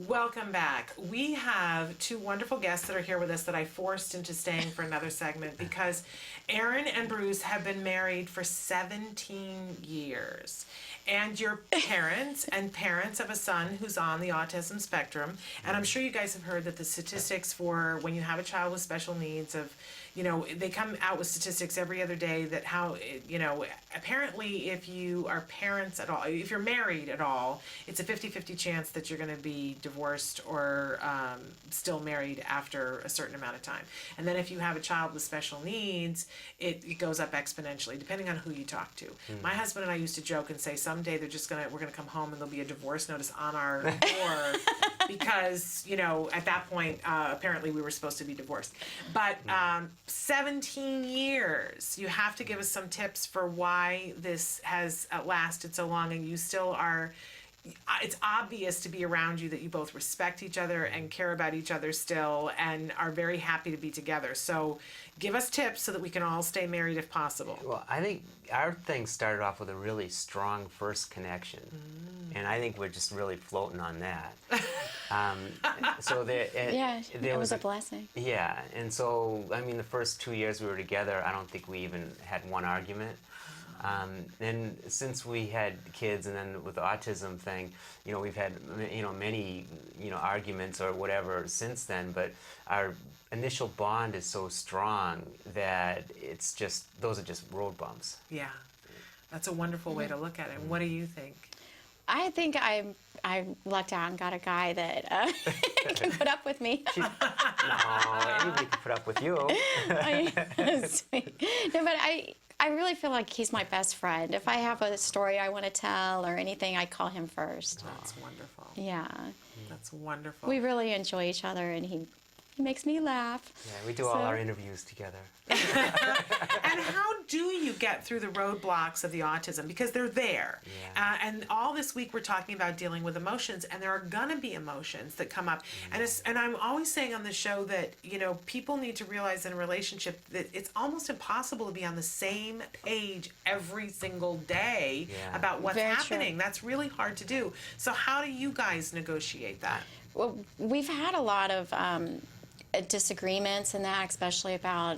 Welcome back. We have two wonderful guests that are here with us that I forced into staying for another segment because Aaron and Bruce have been married for 17 years. And you're parents and parents of a son who's on the autism spectrum. And I'm sure you guys have heard that the statistics for when you have a child with special needs of, you know, they come out with statistics every other day that how, you know, apparently if you are parents at all, if you're married at all, it's a 50-50 chance that you're going to be divorced or still married after a certain amount of time. And then if you have a child with special needs, it goes up exponentially, depending on who you talk to. My husband and I used to joke and say someday we're gonna come home and there'll be a divorce notice on our door because, you know, at that point, apparently we were supposed to be divorced. But 17 years, you have to give us some tips for why this has lasted so long and you still are, it's obvious to be around you that you both respect each other and care about each other still and are very happy to be together. So give us tips so that we can all stay married if possible. Well, I think our thing started off with a really strong first connection. And I think we're just really floating on that. So it was a blessing. Yeah, and so, I mean, the first 2 years we were together, I don't think we even had one argument. And since we had kids and then with the autism thing, you know, we've had, you know, many, you know, arguments or whatever since then, but our initial bond is so strong that it's just, those are just road bumps. Yeah, that's a wonderful way to look at it. What do you think? I think I lucked out and got a guy that can put up with me. No, anybody can put up with you. Sweet. No, but I really feel like he's my best friend. If I have a story I want to tell or anything, I call him first. That's wonderful. Yeah. That's wonderful. We really enjoy each other, and he makes me laugh. Yeah, we do all our interviews together. And how do you get through the roadblocks of the autism? Because they're there. Yeah. And all this week we're talking about dealing with emotions, and there are gonna be emotions that come up. And I'm always saying on the show that, you know, people need to realize in a relationship that it's almost impossible to be on the same page every single day about what's happening. That's really hard to do. So how do you guys negotiate that? Well, we've had a lot of disagreements and that, especially about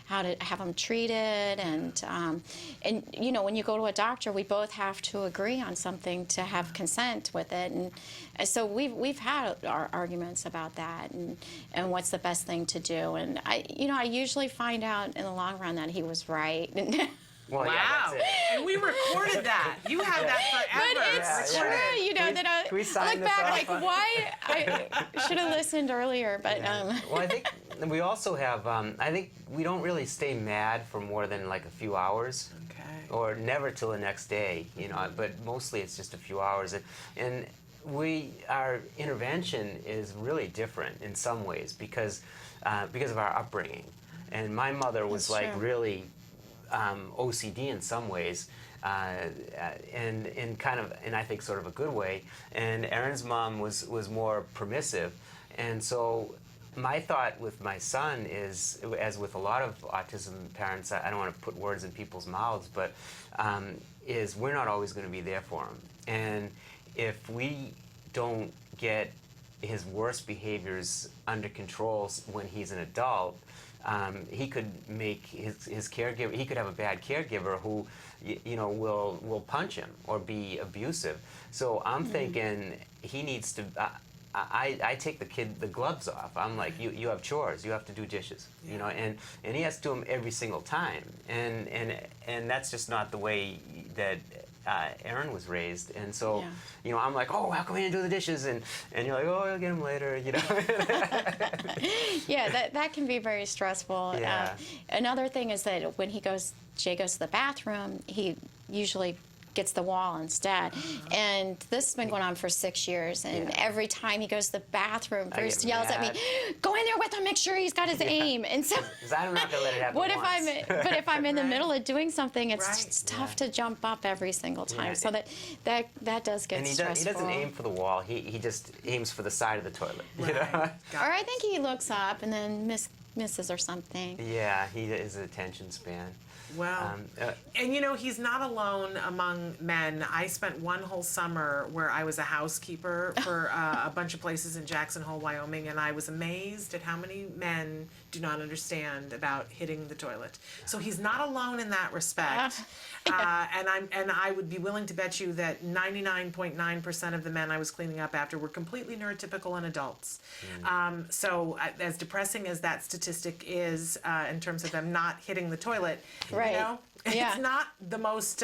how to have them treated, and you know, when you go to a doctor, we both have to agree on something to have consent with it, and so we've had our arguments about that, and what's the best thing to do, and I usually find out in the long run that he was right. Well, wow. Yeah, that's it. And we recorded that. You have that forever. But it's true, you know, that I look back like, why? I should have listened earlier, but... Well, I think we also have, I think we don't really stay mad for more than like a few hours. Okay. Or never till the next day, you know, but mostly it's just a few hours. And our intervention is really different in some ways because of our upbringing. And my mother was That's like true. really OCD in some ways, and in kind of, and I think sort of a good way. And Erin's mom was more permissive, and so my thought with my son is, as with a lot of autism parents, I don't want to put words in people's mouths, but is we're not always going to be there for him. And if we don't get his worst behaviors under control when he's an adult, he could make his caregiver, he could have a bad caregiver who, will punch him or be abusive. So I'm thinking he needs to, I take the gloves off. I'm like, you have chores, you have to do dishes, and he has to do them every single time. And that's just not the way that Erin was raised. And so, I'm like, oh, I'll come in and do the dishes, and you're like, oh, I'll get them later, Yeah, that can be very stressful. Yeah. Another thing is that when Jay goes to the bathroom, he usually gets the wall instead. And this has been going on for 6 years, and every time he goes to the bathroom, Bruce get yells at me, mad. go in there with him, make sure he's got his aim. And so 'Cause I'm not gonna let it happen what if once. but if I'm in the Right. middle of doing something, it's Right. just tough to jump up every single time. Yeah. So that does get And he stressful. doesn't aim for the wall. He just aims for the side of the toilet. Right. Or I think he looks up and then misses or something. Yeah, he is an attention span. Wow. And he's not alone among men. I spent one whole summer where I was a housekeeper for a bunch of places in Jackson Hole, Wyoming, and I was amazed at how many men do not understand about hitting the toilet. So he's not alone in that respect. And I would be willing to bet you that 99.9% of the men I was cleaning up after were completely neurotypical and adults. So as depressing as that statistic is in terms of them not hitting the toilet, Right. Yeah. it's not the most,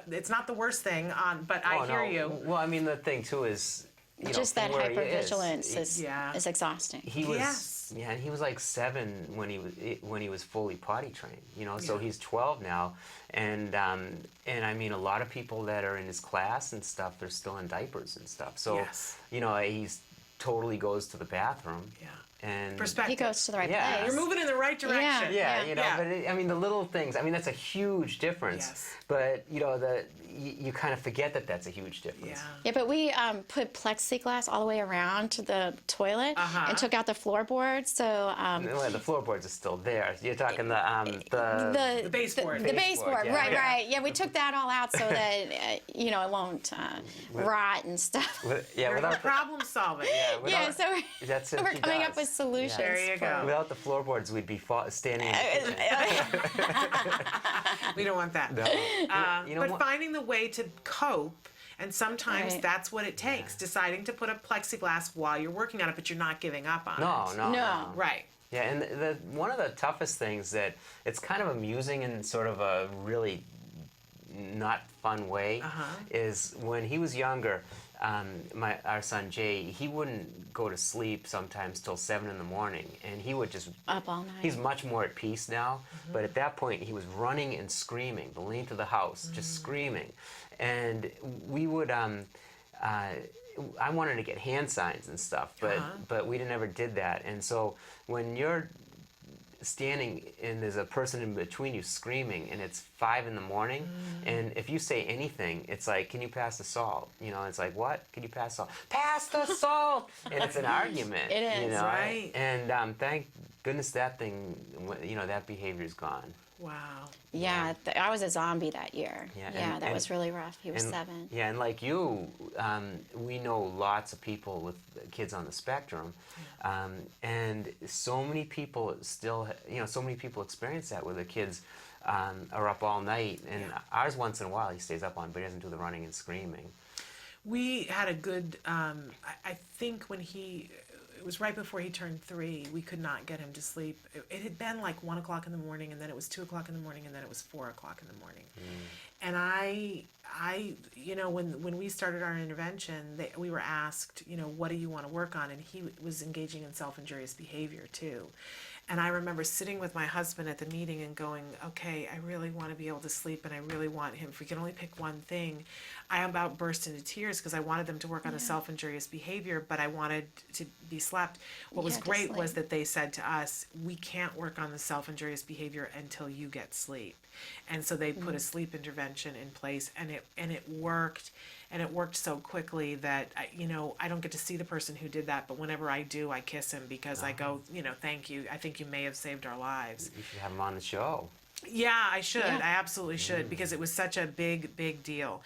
it's not the worst thing. But I hear you. Well, I mean, the thing too is, Just from that where he hypervigilance is Yeah. exhausting. He was, Yes. yeah, and he was like 7 when he was fully potty trained. So Yeah. he's 12 now, and I mean, a lot of people that are in his class and stuff, they're still in diapers and stuff. So Yes. he's totally goes to the bathroom. Yeah. And Perspective. He goes to the right Yeah. place. You're moving in the right direction. Yeah, Yeah. but I mean, the little things. I mean, that's a huge difference. Yes. But you kind of forget that that's a huge difference. Yeah. Yeah, but we put plexiglass all the way around to the toilet and took out the floorboards. So Well, the floorboards are still there. You're talking The baseboard. the baseboard, yeah. right, Yeah. right. Yeah, we took that all out so that it won't rot and stuff. yeah, You're without problem solving. Yeah, so That's it, we're he coming does. up with solutions. There you go. Without the floorboards, we'd be standing. We don't want that. But what? finding the way to cope, and sometimes Right. that's what it takes, deciding to put up plexiglass while you're working on it, but you're not giving up on it. No. Right. Yeah, and one of the toughest things that it's kind of amusing in sort of a really not fun way is when he was younger. Our son Jay, he wouldn't go to sleep sometimes till 7 in the morning, and he would just Up all night. He's much more at peace now, but at that point he was running and screaming the length of the house, just screaming, and we would. I wanted to get hand signs and stuff, but we never did that, and so when you're standing and there's a person in between you screaming and it's 5 in the morning and if you say anything, it's like, can you pass the salt? It's like, what? Can you pass salt? Pass the salt! And it's an argument. It is, right. And thank goodness that thing, that behavior's gone. Wow. Yeah, I was a zombie that year. Yeah, That was really rough. He was 7. Yeah, and like you, we know lots of people with kids on the spectrum, and so many people so many people experience that where their kids are up all night, and ours once in a while he stays up on, but he doesn't do the running and screaming. We had a good, I think when it was right before he turned 3, we could not get him to sleep. It had been like 1 o'clock in the morning, and then it was 2 o'clock in the morning, and then it was 4 o'clock in the morning. And I when we started our intervention, we were asked, what do you want to work on? And he was engaging in self-injurious behavior too. And I remember sitting with my husband at the meeting and going, okay, I really want to be able to sleep, and I really want him, if we can only pick one thing. I about burst into tears because I wanted them to work on the self-injurious behavior, but I wanted to be slept. What was great was that they said to us, we can't work on the self-injurious behavior until you get sleep. And so they put a sleep intervention in place, and it worked. And it worked so quickly that, I don't get to see the person who did that, but whenever I do, I kiss him because I go, thank you. I think you may have saved our lives. You should have him on the show. Yeah, I should. I absolutely should, because it was such a big deal.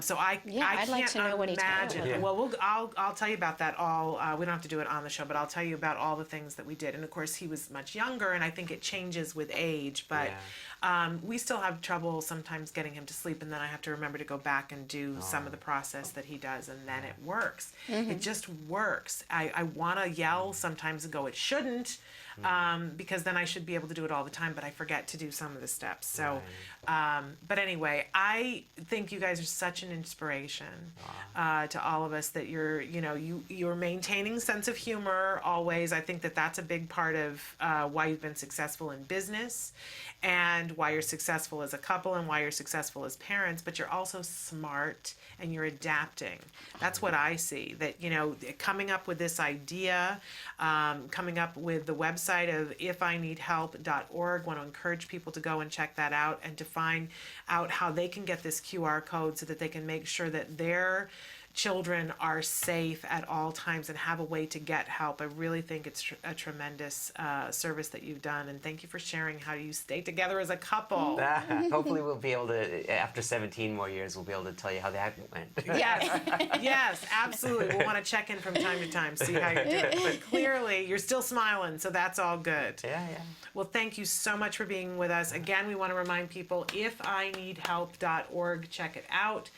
So I I'd like to know what he told imagine. you. Well, I'll tell you about that all. We don't have to do it on the show, but I'll tell you about all the things that we did. And of course, he was much younger, and I think it changes with age. But we still have trouble sometimes getting him to sleep, and then I have to remember to go back and do some of the process that he does, and then it works. It just works. I want to yell sometimes and go, it shouldn't. Because then I should be able to do it all the time, but I forget to do some of the steps. So, but anyway, I think you guys are such an inspiration to all of us, that you're maintaining sense of humor always. I think that that's a big part of why you've been successful in business, and why you're successful as a couple, and why you're successful as parents, but you're also smart and you're adapting. That's what I see, that, coming up with this idea, coming up with the website of ifineedhelp.org. Want to encourage people to go and check that out, and to find out how they can get this QR code so that they can make sure that their children are safe at all times and have a way to get help. I really think it's a tremendous service that you've done, and thank you for sharing how you stay together as a couple. Hopefully we'll be able to, after 17 more years, we'll be able to tell you how that went. Yes, absolutely. We'll want to check in from time to time, see how you're doing. But clearly, you're still smiling, so that's all good. Yeah. Well, thank you so much for being with us. Again, we want to remind people, ifineedhelp.org, check it out.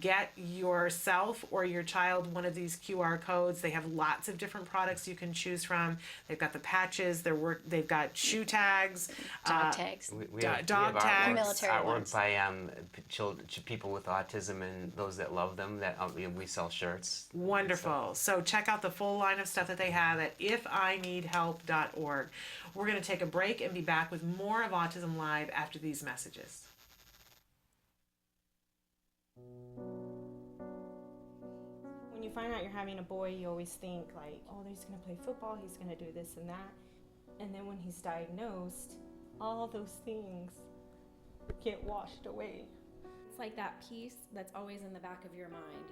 Get yourself or your child one of these QR codes. They have lots of different products you can choose from. They've got the patches. They've got shoe tags, dog tags, we have tags, military artwork by people with autism and those that love them. That we sell shirts. Wonderful. So check out the full line of stuff that they have at ifineedhelp.org. We're going to take a break and be back with more of Autism Live after these messages. When you find out you're having a boy, you always think like, oh, he's going to play football, he's going to do this and that. And then when he's diagnosed, all those things get washed away. It's like that piece that's always in the back of your mind,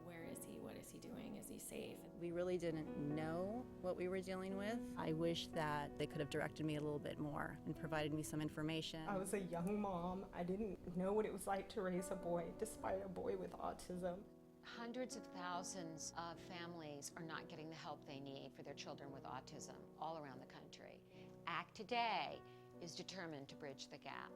where is he, what is he doing, is he safe? We really didn't know what we were dealing with. I wish that they could have directed me a little bit more and provided me some information. I was a young mom. I didn't know what it was like to raise a boy, despite a boy with autism. Hundreds of thousands of families are not getting the help they need for their children with autism all around the country. ACT Today is determined to bridge the gap.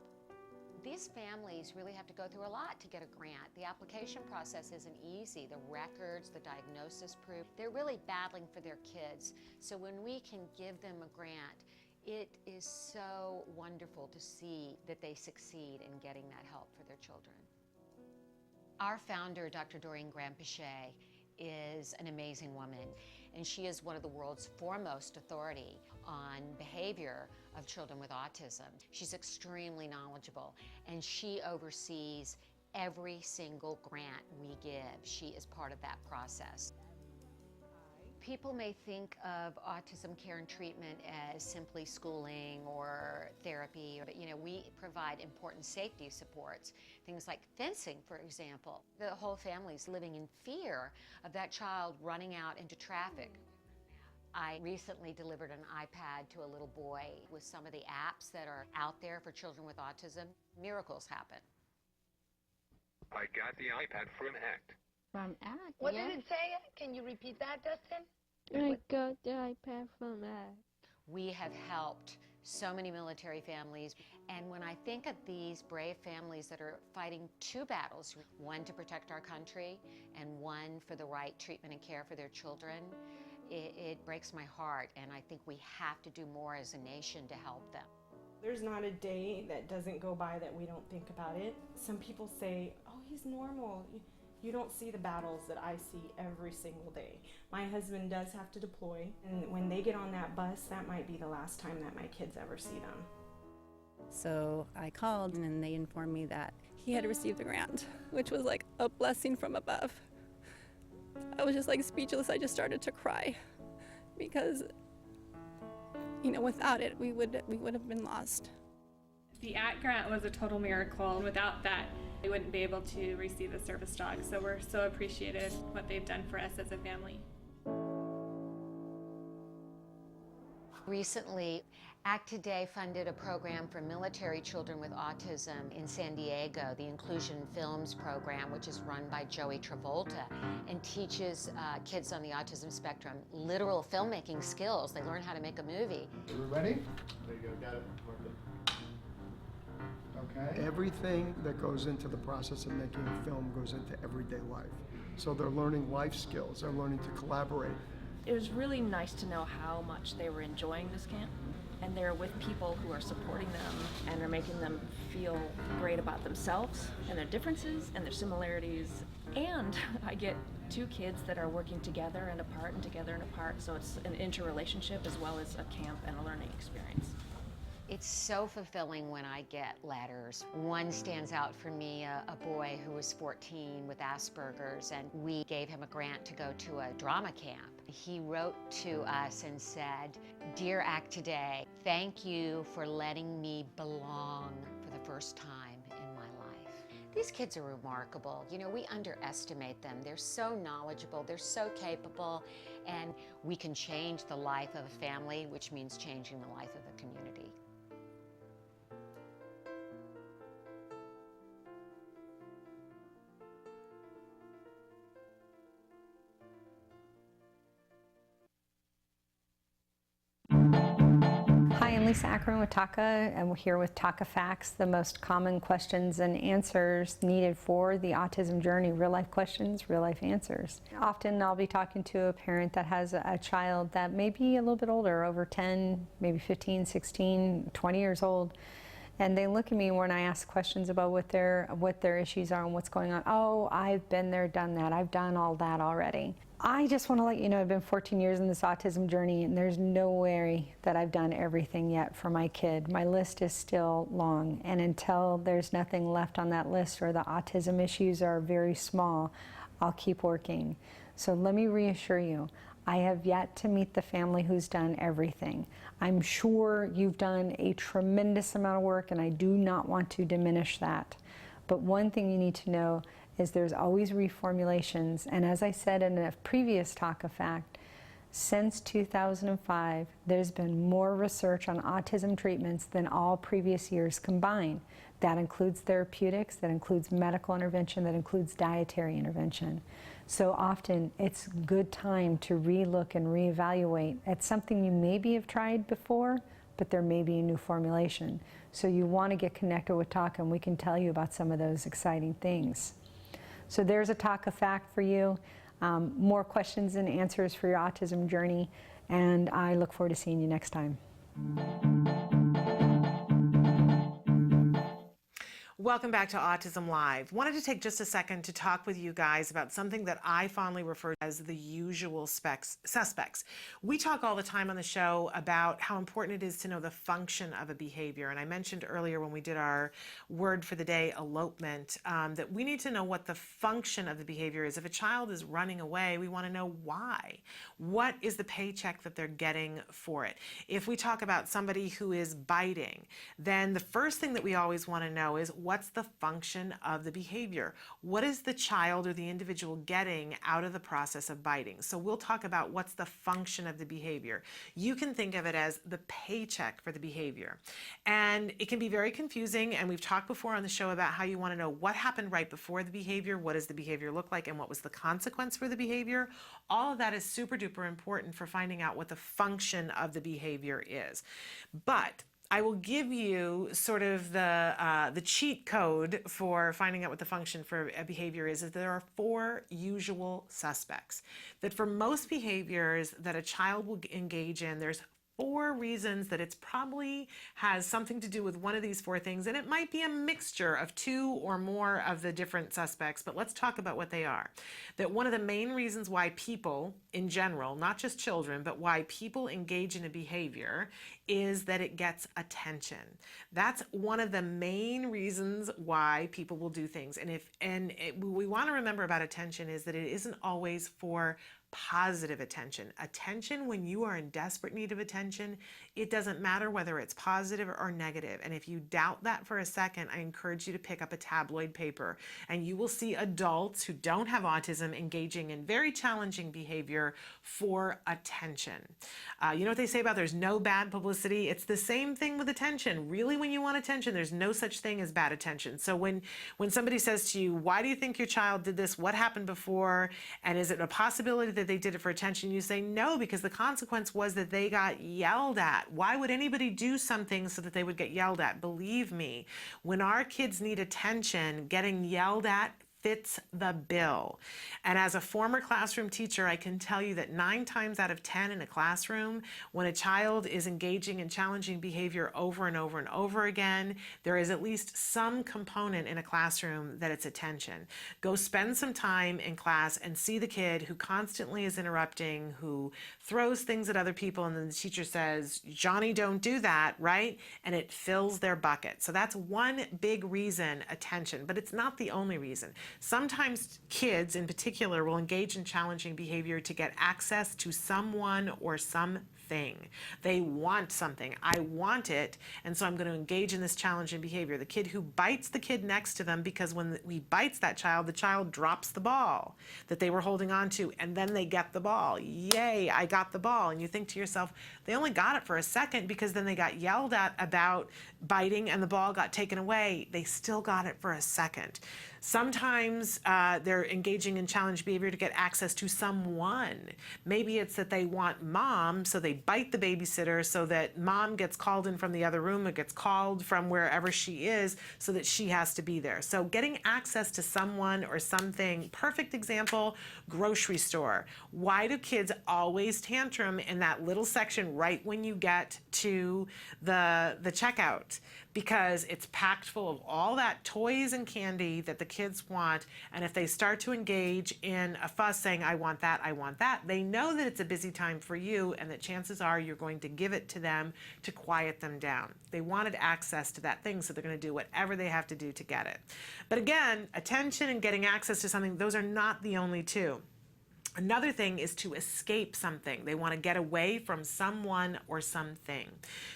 These families really have to go through a lot to get a grant. The application process isn't easy. The records, the diagnosis proof, they're really battling for their kids. So when we can give them a grant, it is so wonderful to see that they succeed in getting that help for their children. Our founder, Dr. Doreen Graham-Pichet, is an amazing woman, and she is one of the world's foremost authority on behavior of children with autism. She's extremely knowledgeable, and she oversees every single grant we give. She is part of that process. People may think of autism care and treatment as simply schooling or therapy, but we provide important safety supports, things like fencing, for example. The whole family's living in fear of that child running out into traffic. I recently delivered an iPad to a little boy with some of the apps that are out there for children with autism. Miracles happen. I got the iPad from ACT. From ACT, What did it say? Can you repeat that, Dustin? I got the iPad from ACT. We have helped so many military families, and when I think of these brave families that are fighting two battles, one to protect our country and one for the right treatment and care for their children, it breaks my heart, and I think we have to do more as a nation to help them. There's not a day that doesn't go by that we don't think about it. Some people say, oh, he's normal. You don't see the battles that I see every single day. My husband does have to deploy, and when they get on that bus, that might be the last time that my kids ever see them. So I called and they informed me that he had received the grant, which was like a blessing from above. I was just like speechless. I just started to cry because, you know, without it, we would have been lost. The ACT grant was a total miracle. Without that, we wouldn't be able to receive the service dog. So we're so appreciative what they've done for us as a family. Recently, ACT Today funded a program for military children with autism in San Diego, the Inclusion Films program, which is run by Joey Travolta, and teaches kids on the autism spectrum literal filmmaking skills. They learn how to make a movie. Are we ready? There you go, got it. Okay. Everything that goes into the process of making a film goes into everyday life. So they're learning life skills, they're learning to collaborate. It was really nice to know how much they were enjoying this camp, and they're with people who are supporting them and are making them feel great about themselves and their differences and their similarities. And I get two kids that are working together and apart and together and apart, so it's an interrelationship as well as a camp and a learning experience. It's so fulfilling when I get letters. One stands out for me, a boy who was 14 with Asperger's, and we gave him a grant to go to a drama camp. He wrote to us and said, "Dear ACT Today, thank you for letting me belong for the first time in my life." These kids are remarkable. You know, we underestimate them. They're so knowledgeable, they're so capable, and we can change the life of a family, which means changing the life of the community. Hi, I'm Lisa Ackerman with TACA, and we're here with TACA Facts, the most common questions and answers needed for the autism journey. Real life questions, real life answers. Often I'll be talking to a parent that has a child that may be a little bit older, over 10, maybe 15, 16, 20 years old. And they look at me when I ask questions about what their issues are and what's going on. Oh, I've been there, done that. I've done all that already. I just want to let you know I've been 14 years in this autism journey, and there's no way that I've done everything yet for my kid. My list is still long, and until there's nothing left on that list or the autism issues are very small, I'll keep working. So let me reassure you, I have yet to meet the family who's done everything. I'm sure you've done a tremendous amount of work, and I do not want to diminish that. But one thing you need to know is there's always reformulations, and as I said in a previous Talk of Fact, since 2005, there's been more research on autism treatments than all previous years combined. That includes therapeutics, that includes medical intervention, that includes dietary intervention. So often, it's a good time to relook and reevaluate at something you maybe have tried before, but there may be a new formulation. So you want to get connected with TACA, and we can tell you about some of those exciting things. So there's a TACA fact for you, more questions and answers for your autism journey, and I look forward to seeing you next time. Welcome back to Autism Live. Wanted to take just a second to talk with you guys about something that I fondly refer to as the usual suspects. We talk all the time on the show about how important it is to know the function of a behavior. And I mentioned earlier when we did our word for the day, elopement, that we need to know what the function of the behavior is. If a child is running away, we want to know why. What is the paycheck that they're getting for it? If we talk about somebody who is biting, then the first thing that we always want to know is what's the function of the behavior? What is the child or the individual getting out of the process of biting? So we'll talk about what's the function of the behavior. You can think of it as the paycheck for the behavior. And it can be very confusing, and we've talked before on the show about how you want to know what happened right before the behavior, what does the behavior look like, and what was the consequence for the behavior. All of that is super duper important for finding out what the function of the behavior is. But I will give you sort of the cheat code for finding out what the function for a behavior is there are 4 usual suspects. That for most behaviors that a child will engage in, there's 4 reasons that it's probably has something to do with one of these 4 things, and it might be a mixture of 2 or more of the different suspects, but let's talk about what they are. That one of the main reasons why people in general, not just children, but why people engage in a behavior is that it gets attention. That's one of the main reasons why people will do things. And we want to remember about attention is that it isn't always for positive attention. Attention, when you are in desperate need of attention, it doesn't matter whether it's positive or negative. And if you doubt that for a second, I encourage you to pick up a tabloid paper and you will see adults who don't have autism engaging in very challenging behavior for attention. You know what they say about there's no bad publicity? It's the same thing with attention. Really, when you want attention, there's no such thing as bad attention. So when somebody says to you, why do you think your child did this? What happened before? And is it a possibility that they did it for attention? You say no, because the consequence was that they got yelled at. Why would anybody do something so that they would get yelled at? Believe me, when our kids need attention, getting yelled at fits the bill. And as a former classroom teacher, I can tell you that 9 times out of 10 in a classroom, when a child is engaging in challenging behavior over and over and over again, there is at least some component in a classroom that it's attention. Go spend some time in class and see the kid who constantly is interrupting, who throws things at other people, and then the teacher says, Johnny, don't do that, right? And it fills their bucket. So that's one big reason, attention, but it's not the only reason. Sometimes kids in particular will engage in challenging behavior to get access to someone or something. They want something. I want it, and so I'm going to engage in this challenging behavior. The kid who bites the kid next to them, because when he bites that child, the child drops the ball that they were holding on to, and then they get the ball. Yay, I got the ball. And you think to yourself, they only got it for a second because then they got yelled at about biting and the ball got taken away. They still got it for a second. Sometimes they're engaging in challenge behavior to get access to someone. Maybe it's that they want mom, so they bite the babysitter so that mom gets called in from the other room or gets called from wherever she is so that she has to be there. So getting access to someone or something. Perfect example, grocery store. Why do kids always tantrum in that little section right when you get to the checkout? Because it's packed full of all that toys and candy that the kids want, and if they start to engage in a fuss saying, I want that, they know that it's a busy time for you and that chances are you're going to give it to them to quiet them down. They wanted access to that thing, so they're going to do whatever they have to do to get it. But again, attention and getting access to something, those are not the only two. Another thing is to escape something. They want to get away from someone or something.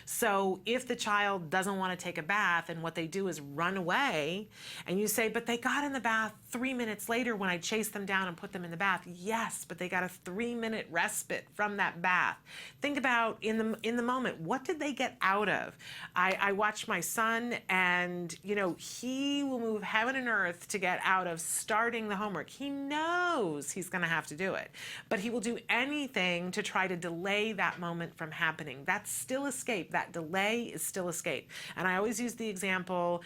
So if the child doesn't want to take a bath and what they do is run away, and you say, but they got in the bath 3 minutes later when I chased them down and put them in the bath. Yes, but they got a 3-minute respite from that bath. Think about in the moment, what did they get out of? I watch my son, and he will move heaven and earth to get out of starting the homework. He knows he's going to have to do it, but he will do anything to try to delay that moment from happening. That's still escape. That delay is still escape. And I always use the example,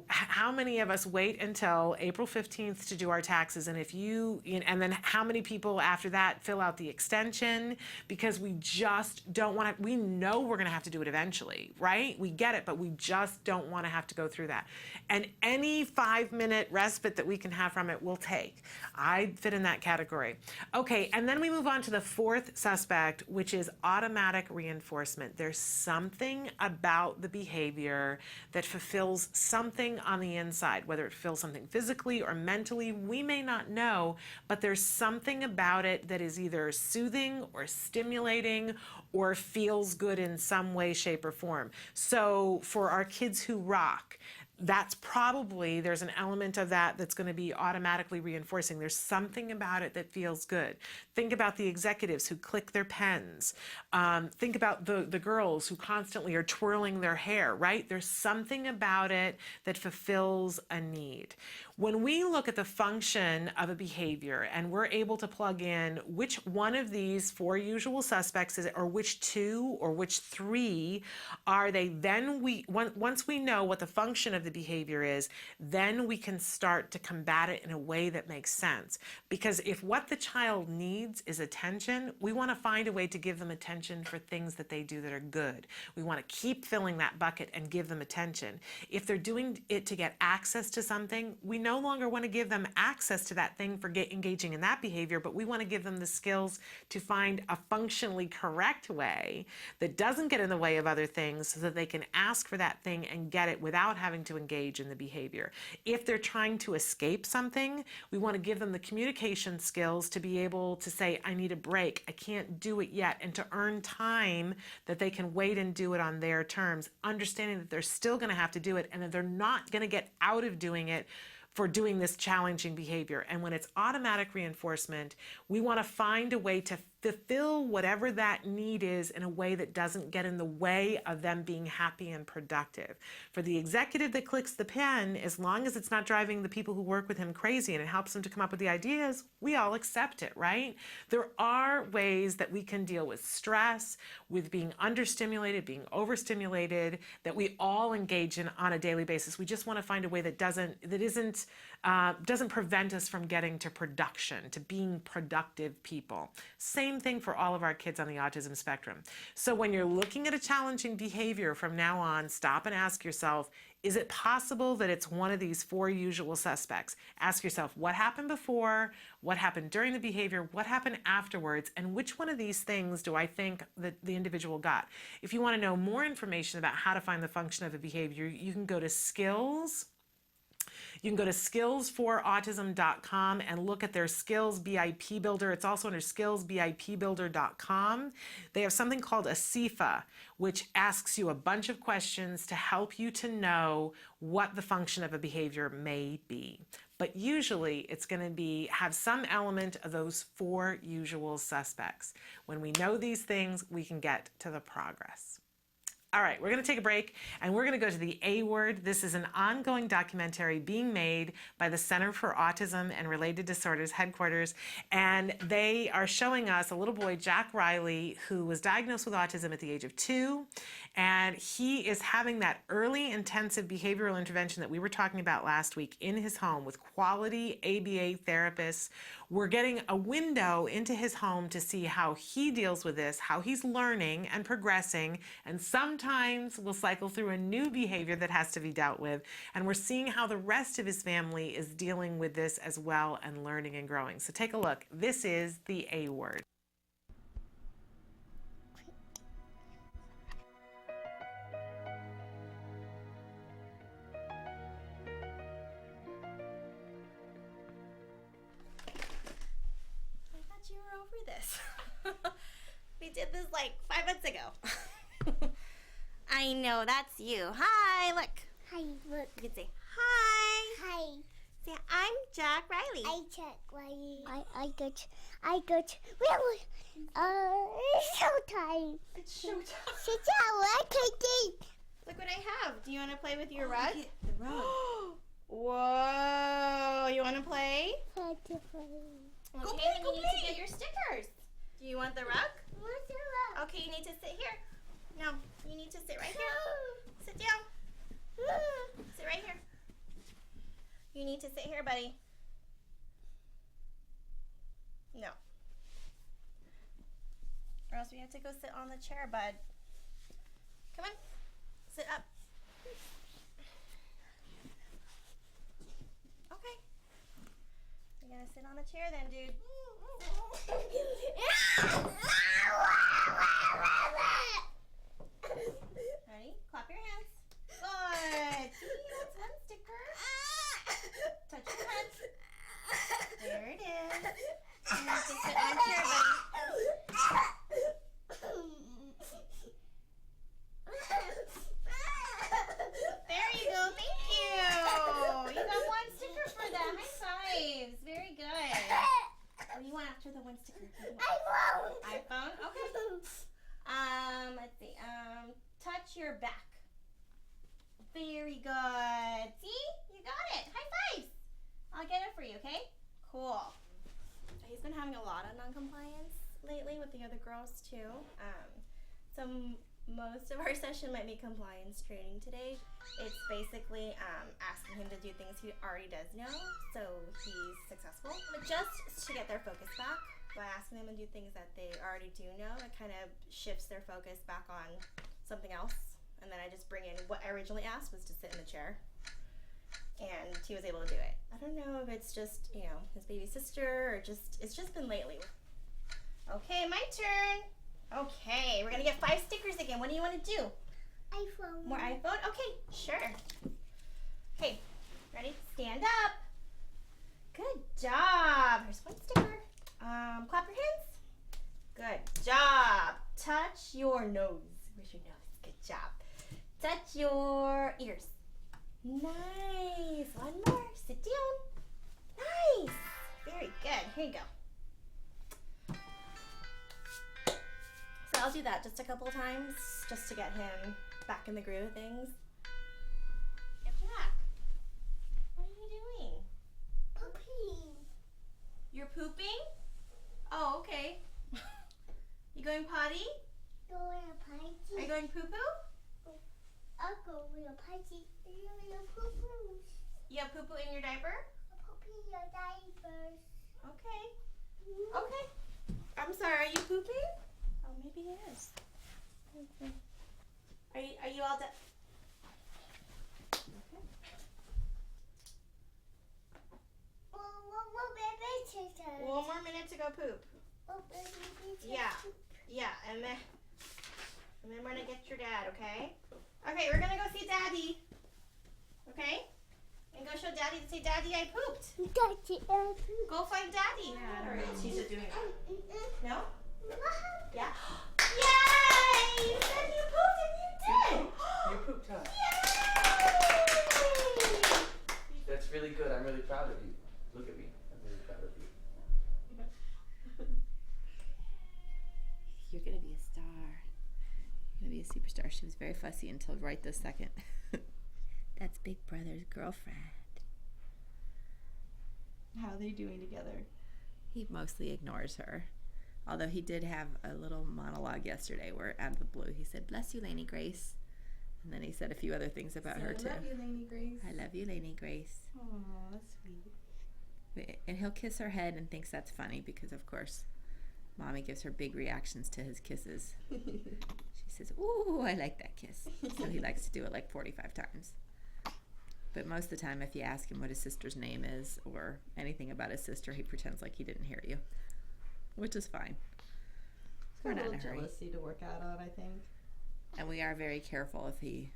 how many of us wait until April 15th to do our taxes, and and then how many people after that fill out the extension because we just don't want to. We know we're going to have to do it eventually, right? We get it, but we just don't want to have to go through that. And any 5-minute respite that we can have from it, we'll take. I fit in that category. Okay, and then we move on to the 4th suspect, which is automatic reinforcement. There's something about the behavior that fulfills something on the inside, whether it fulfills something physically or mentally, we may not know, but there's something about it that is either soothing or stimulating or feels good in some way, shape, or form. So for our kids who rock, there's an element of that that's going to be automatically reinforcing. There's something about it that feels good. Think about the executives who click their pens. Think about the girls who constantly are twirling their hair, right? There's something about it that fulfills a need. When we look at the function of a behavior and we're able to plug in which one of these 4 usual suspects is it, or which 2 or which 3 are they, then once we know what the function of the behavior is, then we can start to combat it in a way that makes sense. Because if what the child needs is attention, we want to find a way to give them attention for things that they do that are good. We want to keep filling that bucket and give them attention. If they're doing it to get access to something, we no longer want to give them access to that thing for engaging in that behavior, but we want to give them the skills to find a functionally correct way that doesn't get in the way of other things so that they can ask for that thing and get it without having to engage in the behavior. If they're trying to escape something, we want to give them the communication skills to be able to say, I need a break, I can't do it yet, and to earn time that they can wait and do it on their terms, understanding that they're still going to have to do it and that they're not going to get out of doing it for doing this challenging behavior. And when it's automatic reinforcement, we want to find a way to fulfill whatever that need is in a way that doesn't get in the way of them being happy and productive. For the executive that clicks the pen, as long as it's not driving the people who work with him crazy and it helps them to come up with the ideas, we all accept it, right? There are ways that we can deal with stress, with being understimulated, being overstimulated, that we all engage in on a daily basis. We just want to find a way that doesn't prevent us from getting to production, to being productive people. Same thing for all of our kids on the autism spectrum. So when you're looking at a challenging behavior from now on, stop and ask yourself, is it possible that it's one of these 4 usual suspects? Ask yourself, what happened before, what happened during the behavior, what happened afterwards, and which one of these things do I think that the individual got? If you want to know more information about how to find the function of a behavior, you can go to skills. You can go to skillsforautism.com and look at their skills BIP builder. It's also under skillsbipbuilder.com. They have something called a CIFA, which asks you a bunch of questions to help you to know what the function of a behavior may be. But usually it's going to have some element of those 4 usual suspects. When we know these things, we can get to the progress. All right, we're going to take a break and we're going to go to the A Word. This is an ongoing documentary being made by the Center for Autism and Related Disorders headquarters, and they are showing us a little boy, Jack Riley, who was diagnosed with autism at the age of 2, and he is having that early intensive behavioral intervention that we were talking about last week in his home with quality ABA therapists. We're getting a window into his home to see how he deals with this, how he's learning and progressing, and sometimes we'll cycle through a new behavior that has to be dealt with, and we're seeing how the rest of his family is dealing with this as well and learning and growing. So take a look. This is the A Word. This. We did this like 5 months ago. I know, that's you. Hi, look. Hi, look. You can say hi. Hi. Say, I'm Jack Riley. I'm Jack Riley. I got, really, it's showtime. It's showtime. Sit down, I can't think. Look what I have. Do you want to play with your rug? The rug. Whoa, you want to play? I want to play. Okay, Go then play, you need to get your stickers. Do you want the rug? Where's the rug? Okay, you need to sit here. No, you need to sit right here. Sit down. Sit right here. You need to sit here, buddy. No. Or else we have to go sit on the chair, bud. Come on. Sit up. Okay. You're gonna sit on the chair then, dude. Ready? Clap your hands. Good. See, that's one sticker. Touch your head. There it is. You have to sit on the chair, buddy. There you go. Thank you. You got one sticker for that. High fives. Very good. What do you want after the one sticker? iPhone. iPhone? Okay. Let's see. Touch your back. Very good. See? You got it. High fives. I'll get it for you, okay? Cool. He's been having a lot of non-compliance lately with the other girls too. Some Most of our session might be compliance training today. It's basically asking him to do things he already does know, so he's successful. But just to get their focus back, by asking them to do things that they already do know, it kind of shifts their focus back on something else. And then I just bring in what I originally asked was to sit in the chair. And he was able to do it. I don't know if it's just, you know, his baby sister or just, it's just been lately. Okay, my turn. Okay, we're gonna get 5 stickers again. What do you want to do? iPhone. More iPhone? Okay, sure. Okay, ready? Stand up. Good job. Here's 1 sticker. Clap your hands. Good job. Touch your nose. Where's your nose? Good job. Touch your ears. Nice. 1 more. Sit down. Nice. Very good. Here you go. So I'll do that just a couple times just to get him back in the groove of things. Get back. What are you doing? Pooping. You're pooping? Oh, okay. You going potty? Going to party. Are you going poo-poo? I'll go to a party. You're poo-poo. You have poo-poo in your diaper? Pooping your diapers. Okay. Okay. I'm sorry, are you pooping? Oh, maybe he is. Okay. Are you all done? Okay. One more minute to go poop. Yeah. Yeah, and then we're gonna get your dad, okay? Okay, we're gonna go see Daddy. Okay? And go show Daddy to say, Daddy, I pooped. Daddy, I pooped. Go find Daddy. Yeah, or is he just doing it? No? Yeah? Yay! You said you pooped and you did! You pooped, huh? Yay! That's really good. I'm really proud of you. Look at me. I'm really proud of you. You're gonna be a star. You're gonna be a superstar. She was very fussy until right this second. That's Big Brother's girlfriend. How are they doing together? He mostly ignores her. Although he did have a little monologue yesterday where out of the blue he said, "Bless you, Lainey Grace." And then he said a few other things about her too. I love you, Lainey Grace. I love you, Lainey Grace. Oh, that's sweet. And he'll kiss her head and thinks that's funny because, of course, Mommy gives her big reactions to his kisses. She says, "Ooh, I like that kiss." So he likes to do it like 45 times. But most of the time, if you ask him what his sister's name is or anything about his sister, he pretends like he didn't hear you, which is fine. We're not in a hurry. Jealousy to work out on, I think. And we are very careful if he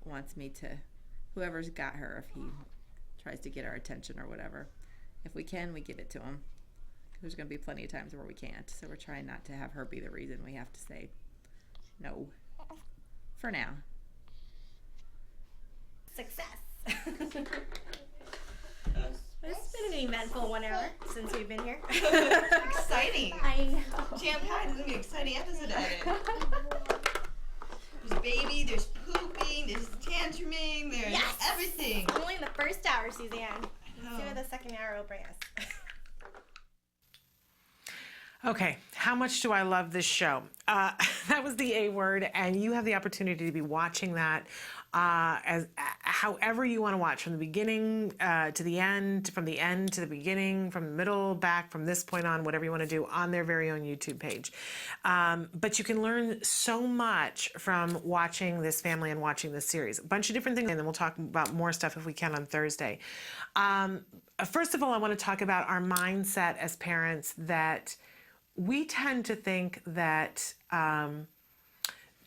wants me to, whoever's got her, if he tries to get our attention or whatever. If we can, we give it to him. There's going to be plenty of times where we can't. So we're trying not to have her be the reason we have to say no. For now. Success. It's been an eventful 1 hour since we've been here. Exciting. I know. Jam-packed. This is going to be an exciting episode today. There's baby, there's pooping, there's tantruming, there's everything. Only in the first hour, Suzanne. Let's see what the second hour will bring us. Okay, how much do I love this show? That was the A word, and you have the opportunity to be watching that as however you want to watch, from the beginning to the end, from the end to the beginning, from the middle, back, from this point on, whatever you want to do on their very own YouTube page. But you can learn so much from watching this family and watching this series. A bunch of different things, and then we'll talk about more stuff if we can on Thursday. First of all, I want to talk about our mindset as parents, that we tend to think that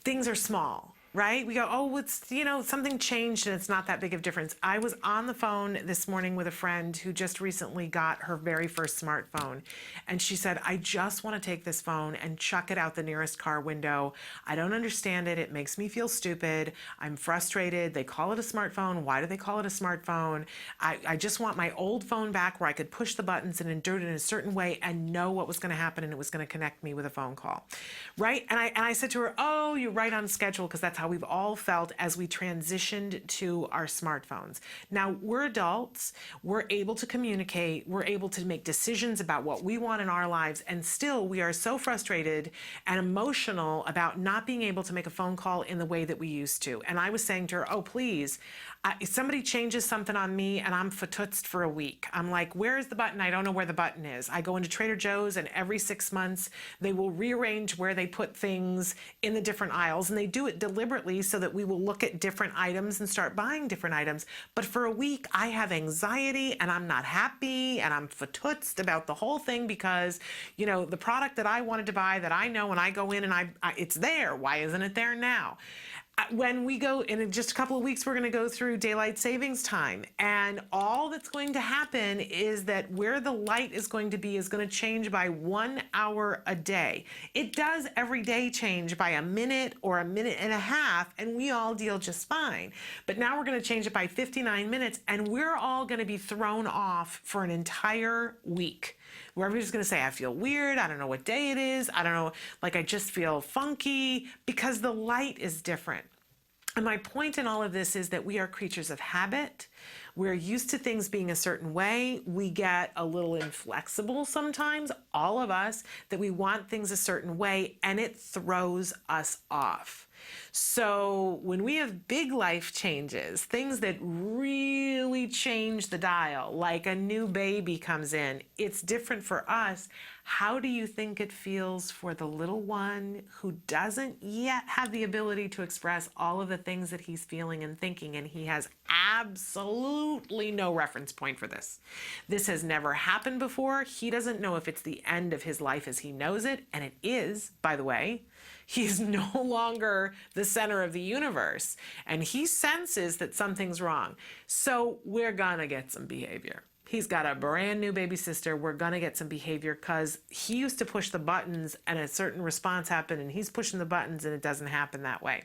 things are small, right? We go, oh, it's, something changed and it's not that big of a difference. I was on the phone this morning with a friend who just recently got her very first smartphone. And she said, I just want to take this phone and chuck it out the nearest car window. I don't understand it. It makes me feel stupid. I'm frustrated. They call it a smartphone. Why do they call it a smartphone? I just want my old phone back where I could push the buttons and do it in a certain way and know what was going to happen and it was going to connect me with a phone call, right? And I said to her, oh, you're right on schedule, because that's how how we've all felt as we transitioned to our smartphones. Now, we're adults, we're able to communicate, we're able to make decisions about what we want in our lives, and still we are so frustrated and emotional about not being able to make a phone call in the way that we used to. And I was saying to her, oh, please, if somebody changes something on me and I'm fatutzed for a week, I'm like, where is the button? I don't know where the button is. I go into Trader Joe's and every 6 months they will rearrange where they put things in the different aisles, and they do it deliberately so that we will look at different items and start buying different items. But for a week I have anxiety and I'm not happy and I'm fatutzed about the whole thing because, you know, the product that I wanted to buy that I know when I go in and it's there. Why isn't it there now? When we go in just a couple of weeks, we're going to go through daylight savings time, and all that's going to happen is that where the light is going to be is going to change by 1 hour a day. It does every day change by a minute or a minute and a half, and we all deal just fine. But now we're going to change it by 59 minutes, and we're all going to be thrown off for an entire week. Where everybody's going to say, I feel weird, I don't know what day it is, I don't know, like I just feel funky, because the light is different. And my point in all of this is that we are creatures of habit. We're used to things being a certain way. We get a little inflexible sometimes, all of us, that we want things a certain way, and it throws us off. So when we have big life changes, things that really change the dial, like a new baby comes in, it's different for us. How do you think it feels for the little one who doesn't yet have the ability to express all of the things that he's feeling and thinking, and he has absolutely no reference point for this? This has never happened before. He doesn't know if it's the end of his life as he knows it, and it is, by the way. He's no longer the center of the universe, and he senses that something's wrong. So we're gonna get some behavior. He's got a brand new baby sister. We're gonna get some behavior because he used to push the buttons and a certain response happened, and he's pushing the buttons and it doesn't happen that way.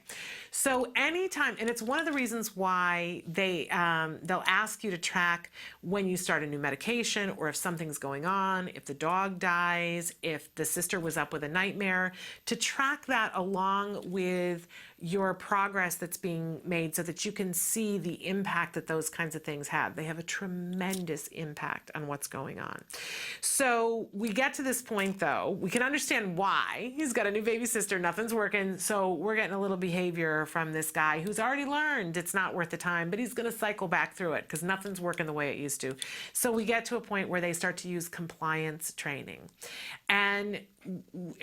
So anytime, and it's one of the reasons why they'll ask you to track when you start a new medication, or if something's going on, if the dog dies, if the sister was up with a nightmare, to track that along with your progress that's being made so that you can see the impact that those kinds of things have. They have a tremendous impact on what's going on. So we get to this point though, we can understand why. He's got a new baby sister, nothing's working, so we're getting a little behavior from this guy who's already learned it's not worth the time, but he's gonna cycle back through it because nothing's working the way it used to. So we get to a point where they start to use compliance training. And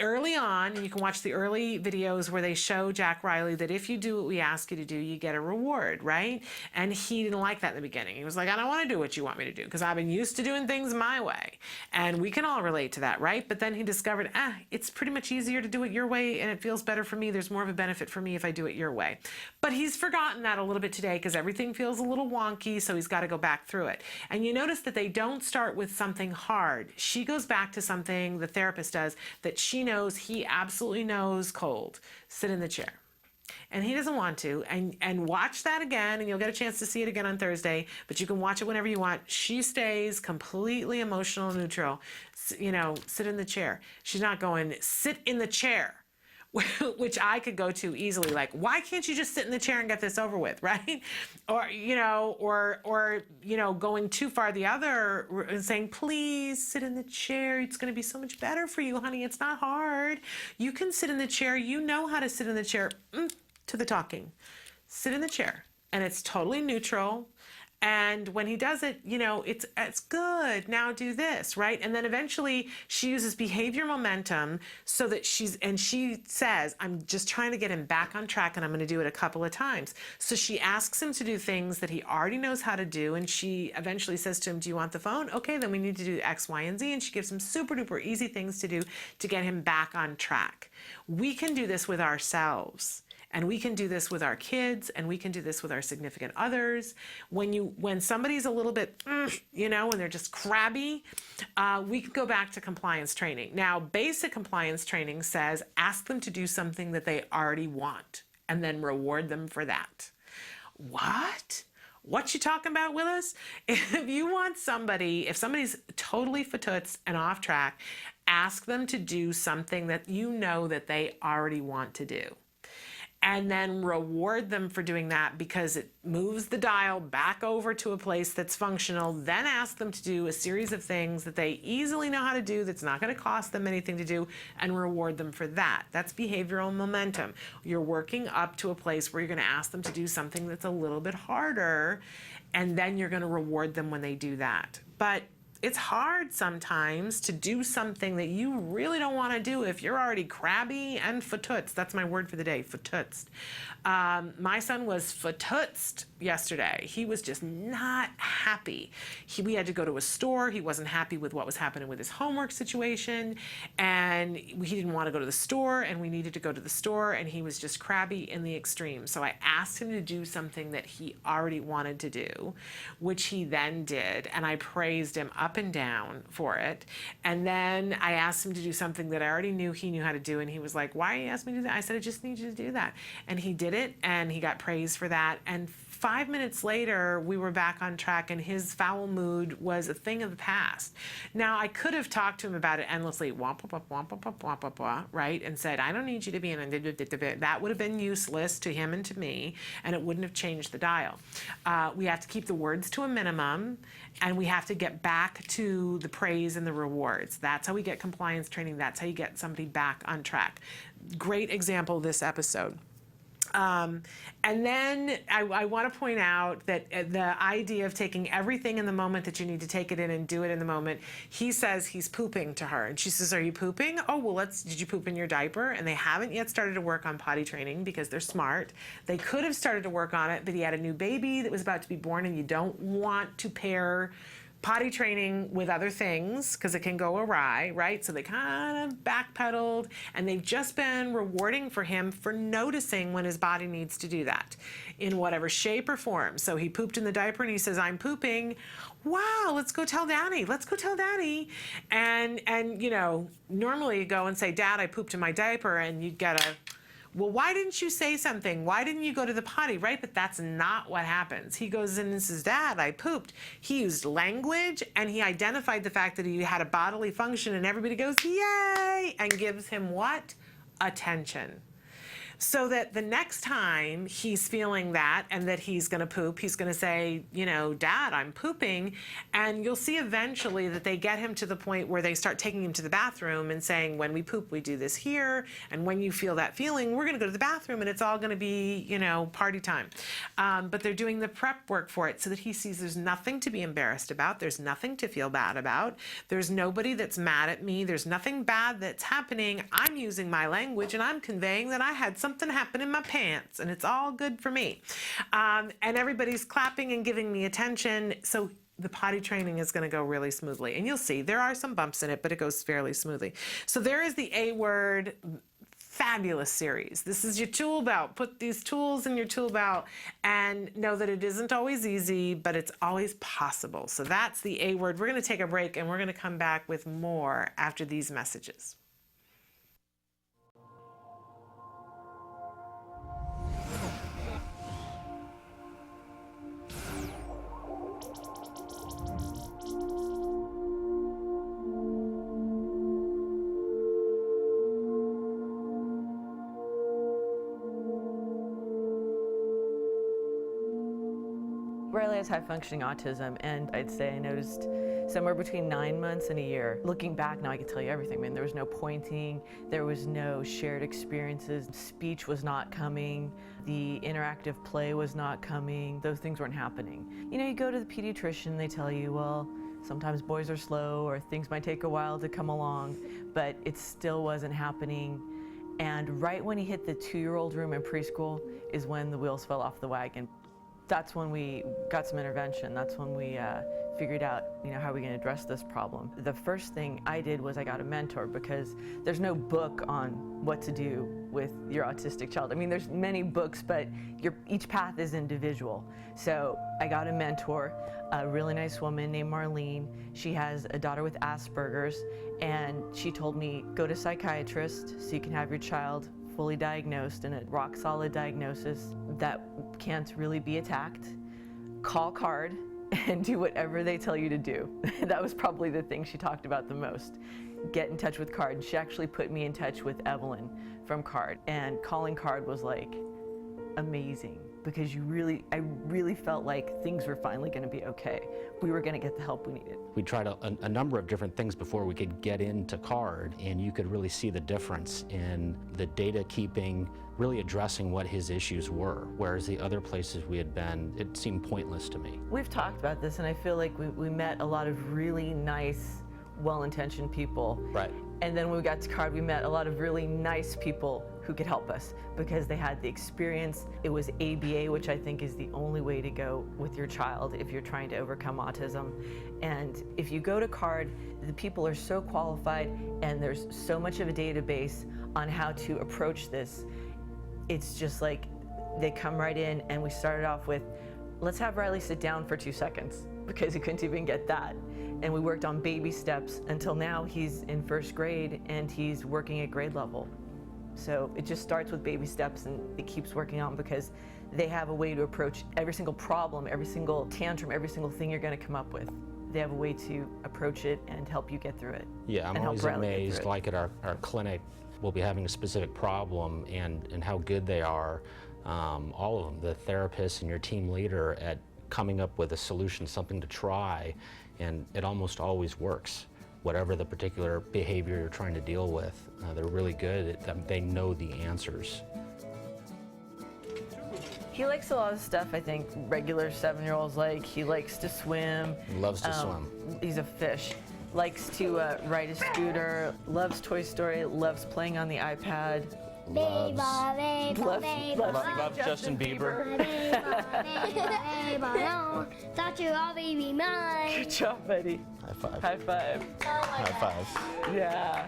early on, and you can watch the early videos where they show Jack Riley that if you do what we ask you to do, you get a reward, right? And he didn't like that in the beginning. He was like, I don't want to do what you want me to do because I've been used to doing things my way. And we can all relate to that, right? But then he discovered, it's pretty much easier to do it your way and it feels better for me. There's more of a benefit for me if I do it your way. But he's forgotten that a little bit today because everything feels a little wonky, so he's got to go back through it. And you notice that they don't start with something hard. She goes back to something the therapist does that she knows he absolutely knows cold. Sit in the chair. And he doesn't want to. And watch that again, and you'll get a chance to see it again on Thursday, but you can watch it whenever you want. She stays completely emotional neutral. You know, sit in the chair. She's not going, sit in the chair, which I could go to easily. Like, why can't you just sit in the chair and get this over with, right? Or, you know, going too far the other and saying, please sit in the chair. It's going to be so much better for you, honey. It's not hard. You can sit in the chair. You know how to sit in the chair. To the talking. Sit in the chair. And it's totally neutral. And when he does it, you know, it's good. Now do this, right? And then eventually she uses behavior momentum so that she says, I'm just trying to get him back on track and I'm going to do it a couple of times. So she asks him to do things that he already knows how to do. And she eventually says to him, do you want the phone? Okay, then we need to do X, Y, and Z. And she gives him super duper easy things to do to get him back on track. We can do this with ourselves. And we can do this with our kids, and we can do this with our significant others. When somebody's a little bit, you know, when they're just crabby, we can go back to compliance training. Now, basic compliance training says ask them to do something that they already want, and then reward them for that. What you talking about, Willis? If you want somebody, if somebody's totally fatoots and off track, ask them to do something that you know that they already want to do. and then reward them for doing that because it moves the dial back over to a place that's functional. Then ask them to do a series of things that they easily know how to do that's not going to cost them anything to do, and reward them for that. That's behavioral momentum. You're working up to a place where you're going to ask them to do something that's a little bit harder, and then you're going to reward them when they do that. But it's hard sometimes to do something that you really don't want to do if you're already crabby and fatootzed. That's my word for the day, fatootzed. My son was fatootzed yesterday. He was just not happy. We had to go to a store. He wasn't happy with what was happening with his homework situation, and he didn't want to go to the store, and we needed to go to the store, and he was just crabby in the extreme. So I asked him to do something that he already wanted to do, which he then did, and I praised him up and down for it. And then I asked him to do something that I already knew he knew how to do, and he was like, why are you asking me to do that? I said, I just need you to do that. And he did it, and he got praised for that. And 5 minutes later, we were back on track, and his foul mood was a thing of the past. Now, I could have talked to him about it endlessly, right, and said, I don't need you to be in a... That would have been useless to him and to me, and it wouldn't have changed the dial. We have to keep the words to a minimum, and we have to get back to the praise and the rewards. That's how we get compliance training. That's how you get somebody back on track. Great example this episode. And then I want to point out that the idea of taking everything in the moment that you need to take it in and do it in the moment, he says he's pooping to her. And she says, are you pooping? Oh, well, did you poop in your diaper? And they haven't yet started to work on potty training because they're smart. They could have started to work on it, but he had a new baby that was about to be born, and you don't want to pair potty training with other things because it can go awry, right? So they kind of backpedaled, and they've just been rewarding for him for noticing when his body needs to do that in whatever shape or form. So he pooped in the diaper, and he says, I'm pooping. Wow, let's go tell Daddy. Let's go tell Daddy. And you know, normally you go and say, Dad, I pooped in my diaper, and you get a, well, why didn't you say something? Why didn't you go to the potty, right? But that's not what happens. He goes in and says, Dad, I pooped. He used language, and he identified the fact that he had a bodily function, and everybody goes, yay, and gives him what? Attention. So that the next time he's feeling that and that he's going to poop, he's going to say, you know, Dad, I'm pooping. And you'll see eventually that they get him to the point where they start taking him to the bathroom and saying, when we poop, we do this here. And when you feel that feeling, we're going to go to the bathroom, and it's all going to be, you know, party time. But they're doing the prep work for it so that he sees there's nothing to be embarrassed about. There's nothing to feel bad about. There's nobody that's mad at me. There's nothing bad that's happening. I'm using my language, and I'm conveying that I had something happen in my pants, and it's all good for me. And everybody's clapping and giving me attention. So the potty training is going to go really smoothly. And you'll see there are some bumps in it, but it goes fairly smoothly. So there is the A Word fabulous series. This is your tool belt. Put these tools in your tool belt and know that it isn't always easy, but it's always possible. So that's the A Word. We're going to take a break, and we're going to come back with more after these messages. Riley has high-functioning autism, and I'd say I noticed somewhere between 9 months and a year. Looking back now, I can tell you everything. I mean, there was no pointing, there was no shared experiences, speech was not coming, the interactive play was not coming, those things weren't happening. You know, you go to the pediatrician, they tell you, well, sometimes boys are slow or things might take a while to come along, but it still wasn't happening. And right when he hit the 2-year-old room in preschool is when the wheels fell off the wagon. That's when we got some intervention. That's when we figured out, you know, how are we going to address this problem. The first thing I did was I got a mentor, because there's no book on what to do with your autistic child. I mean, there's many books, but each path is individual. So I got a mentor, a really nice woman named Marlene. She has a daughter with Asperger's, and she told me, go to a psychiatrist so you can have your child fully diagnosed and a rock-solid diagnosis that can't really be attacked. Call CARD and do whatever they tell you to do. That was probably the thing she talked about the most. Get in touch with CARD. She actually put me in touch with Evelyn from CARD, and calling CARD was like amazing because I really felt like things were finally going to be okay. We were going to get the help we needed. We tried a number of different things before we could get into CARD, and you could really see the difference in the data keeping, really addressing what his issues were, whereas the other places we had been, it seemed pointless to me. We've talked about this, and I feel like we met a lot of really nice, well-intentioned people. Right. And then when we got to CARD, we met a lot of really nice people who could help us because they had the experience. It was ABA, which I think is the only way to go with your child if you're trying to overcome autism. And if you go to CARD, the people are so qualified and there's so much of a database on how to approach this. It's just like they come right in, and we started off with, let's have Riley sit down for 2 seconds because he couldn't even get that. And we worked on baby steps until now he's in 1st grade and he's working at grade level. So it just starts with baby steps and it keeps working on because they have a way to approach every single problem, every single tantrum, every single thing you're going to come up with. They have a way to approach it and help you get through it. Yeah, I'm always amazed, like at our clinic, we'll be having a specific problem and how good they are, all of them, the therapist and your team leader, at coming up with a solution, something to try, and it almost always works. Whatever the particular behavior you're trying to deal with, they're really good at, they know the answers. He likes a lot of stuff I think regular 7-year-olds like. He likes to swim. He loves to swim. He's a fish. Likes to ride a scooter, loves Toy Story, loves playing on the iPad. Loves Justin Bieber. Thought you all baby mine. Good job, buddy. High five. High five. High five. Yeah.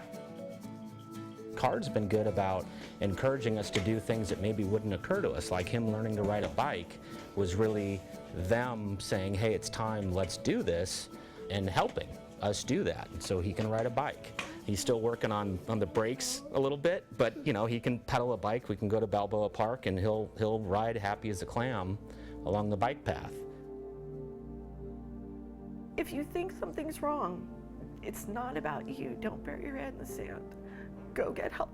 CARD's been good about encouraging us to do things that maybe wouldn't occur to us, like him learning to ride a bike was really them saying, hey, it's time, let's do this, and helping us do that so he can ride a bike. He's still working on the brakes a little bit, but you know, he can pedal a bike. We can go to Balboa Park and he'll ride happy as a clam along the bike path. If you think something's wrong, it's not about you. Don't bury your head in the sand. Go get help,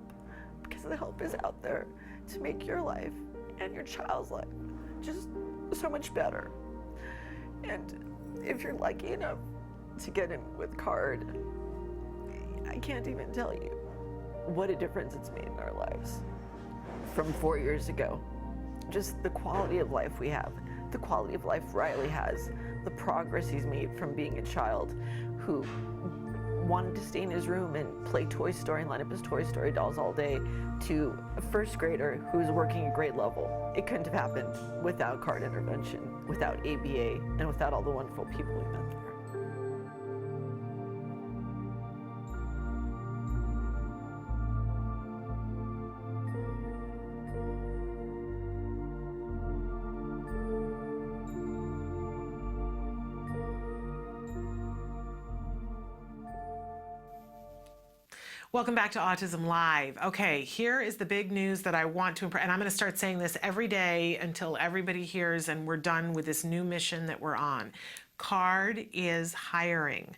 because the help is out there to make your life and your child's life just so much better. And if you're lucky enough to get in with CARD, I can't even tell you what a difference it's made in our lives from 4 years ago. Just the quality of life we have, the quality of life Riley has, the progress he's made from being a child who wanted to stay in his room and play Toy Story and line up his Toy Story dolls all day to a 1st grader who's working at grade level. It couldn't have happened without CARD intervention, without ABA, and without all the wonderful people we met there. Welcome back to Autism Live. Okay, here is the big news that I want to impress, and I'm going to start saying this every day until everybody hears and we're done with this new mission that we're on. CARD is hiring.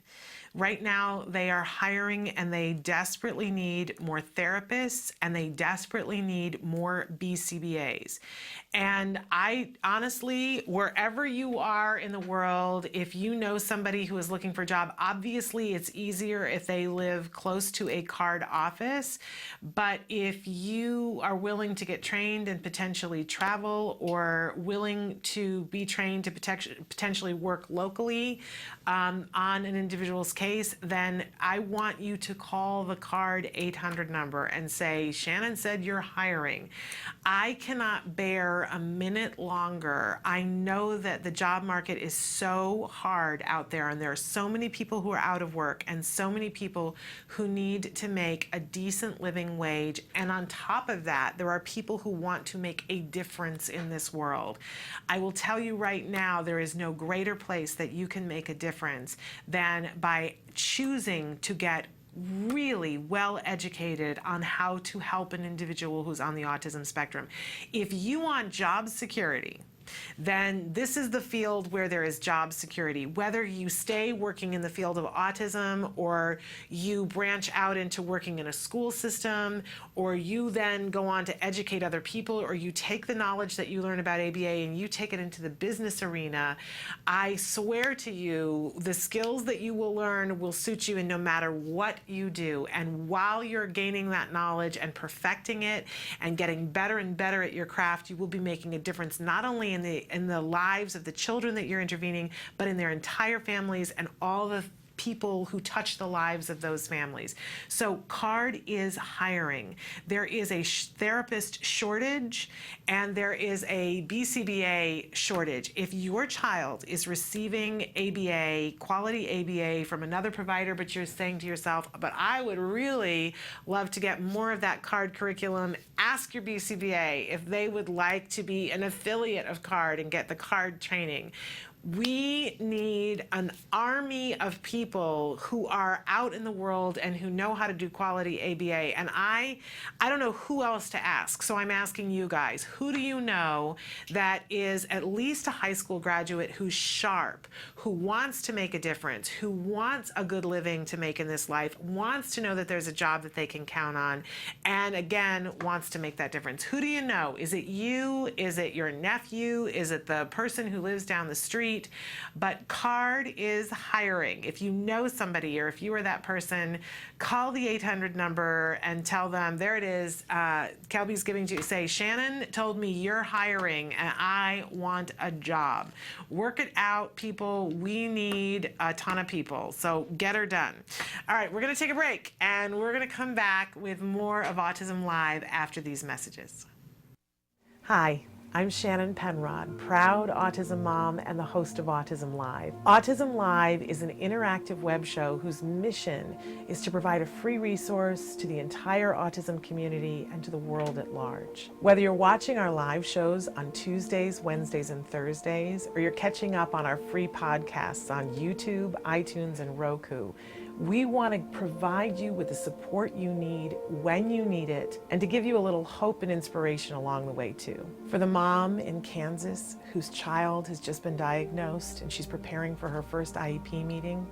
Right now, they are hiring and they desperately need more therapists and they desperately need more BCBAs. And I honestly, wherever you are in the world, if you know somebody who is looking for a job, obviously it's easier if they live close to a CARD office. But if you are willing to get trained and potentially travel, or willing to be trained to potentially work locally on an individual's case, then I want you to call the CARD 800 number and say, Shannon said you're hiring. I cannot bear a minute longer. I know that the job market is so hard out there, and there are so many people who are out of work and so many people who need to make a decent living wage. And on top of that, there are people who want to make a difference in this world. I will tell you right now, there is no greater place that you can make a difference than by choosing to get really well educated on how to help an individual who's on the autism spectrum. If you want job security, then this is the field where there is job security. Whether you stay working in the field of autism, or you branch out into working in a school system, or you then go on to educate other people, or you take the knowledge that you learn about ABA and you take it into the business arena, I swear to you, the skills that you will learn will suit you in no matter what you do. And while you're gaining that knowledge and perfecting it and getting better and better at your craft, you will be making a difference not only in the lives of the children that you're intervening, but in their entire families and all the people who touch the lives of those families. So CARD is hiring. There is a therapist shortage, and there is a BCBA shortage. If your child is receiving ABA, quality ABA from another provider, but you're saying to yourself, but I would really love to get more of that CARD curriculum, ask your BCBA if they would like to be an affiliate of CARD and get the CARD training. We need an army of people who are out in the world and who know how to do quality ABA. And I don't know who else to ask, so I'm asking you guys. Who do you know that is at least a high school graduate who's sharp, who wants to make a difference, who wants a good living to make in this life, wants to know that there's a job that they can count on, and again, wants to make that difference? Who do you know? Is it you? Is it your nephew? Is it the person who lives down the street? But CARD is hiring. If you know somebody, or if you are that person, call the 800 number and tell them, there it is, Kelby's giving to you. Say, Shannon told me you're hiring and I want a job. Work it out, people. We need a ton of people, so get her done. All right, we're gonna take a break and we're gonna come back with more of Autism Live after these messages. Hi. I'm Shannon Penrod, proud autism mom and the host of Autism Live. Autism Live is an interactive web show whose mission is to provide a free resource to the entire autism community and to the world at large. Whether you're watching our live shows on Tuesdays, Wednesdays, and Thursdays, or you're catching up on our free podcasts on YouTube, iTunes, and Roku, we want to provide you with the support you need when you need it, and to give you a little hope and inspiration along the way too. For the mom in Kansas whose child has just been diagnosed and she's preparing for her first IEP meeting,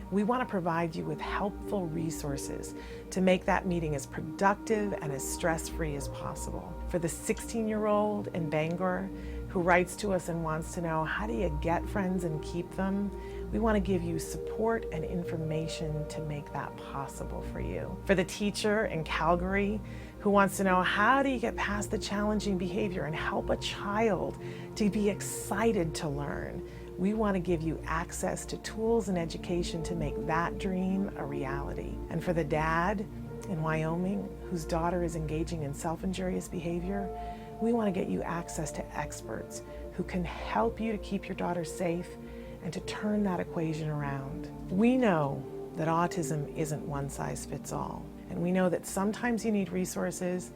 we want to provide you with helpful resources to make that meeting as productive and as stress-free as possible. For the 16-year-old in Bangor who writes to us and wants to know, how do you get friends and keep them? We want to give you support and information to make that possible for you. For the teacher in Calgary who wants to know, how do you get past the challenging behavior and help a child to be excited to learn? We want to give you access to tools and education to make that dream a reality. And for the dad in Wyoming whose daughter is engaging in self-injurious behavior, we want to get you access to experts who can help you to keep your daughter safe and to turn that equation around. We know that autism isn't one size fits all. And we know that sometimes you need resources,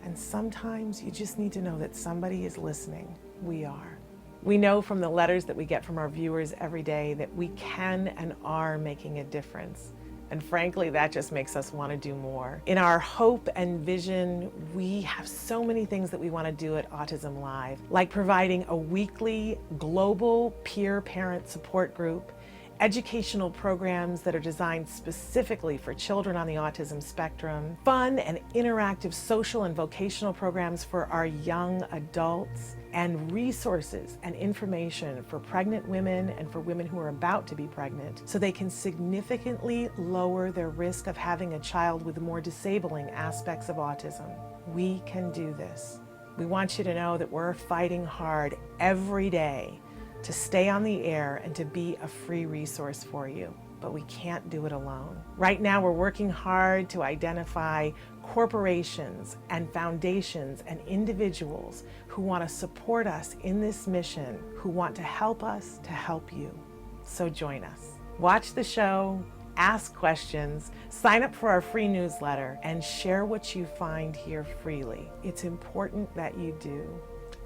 and sometimes you just need to know that somebody is listening. We are. We know from the letters that we get from our viewers every day that we can and are making a difference. And frankly, that just makes us want to do more. In our hope and vision, we have so many things that we want to do at Autism Live, like providing a weekly global peer parent support group, educational programs that are designed specifically for children on the autism spectrum, fun and interactive social and vocational programs for our young adults, and resources and information for pregnant women and for women who are about to be pregnant so they can significantly lower their risk of having a child with more disabling aspects of autism. We can do this. We want you to know that we're fighting hard every day to stay on the air and to be a free resource for you, but we can't do it alone. Right now, we're working hard to identify corporations and foundations and individuals who want to support us in this mission, who want to help us to help you. So join us. Watch the show, ask questions, sign up for our free newsletter, and share what you find here freely. It's important that you do.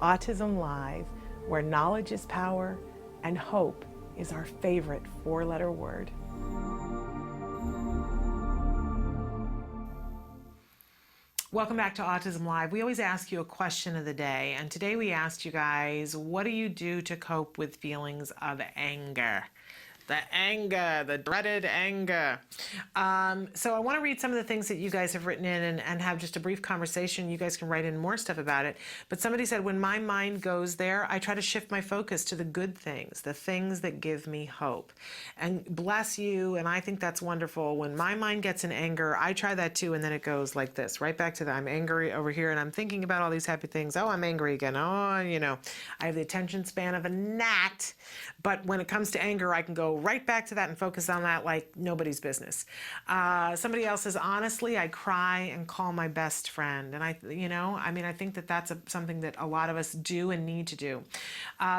Autism Live, where knowledge is power and hope is our favorite four-letter word. Welcome back to Autism Live. We always ask you a question of the day, and today we asked you guys, what do you do to cope with feelings of anger? The anger, the dreaded anger. So I want to read some of the things that you guys have written in and have just a brief conversation. You guys can write in more stuff about it. But somebody said, when my mind goes there, I try to shift my focus to the good things, the things that give me hope. And bless you, and I think that's wonderful. When my mind gets in anger, I try that too, and then it goes like this, right back to the I'm angry over here, and I'm thinking about all these happy things. Oh, I'm angry again. Oh, you know, I have the attention span of a gnat. But when it comes to anger, I can go right back to that and focus on that like nobody's business. Somebody else says, honestly, I cry and call my best friend. And I think that that's something that a lot of us do and need to do.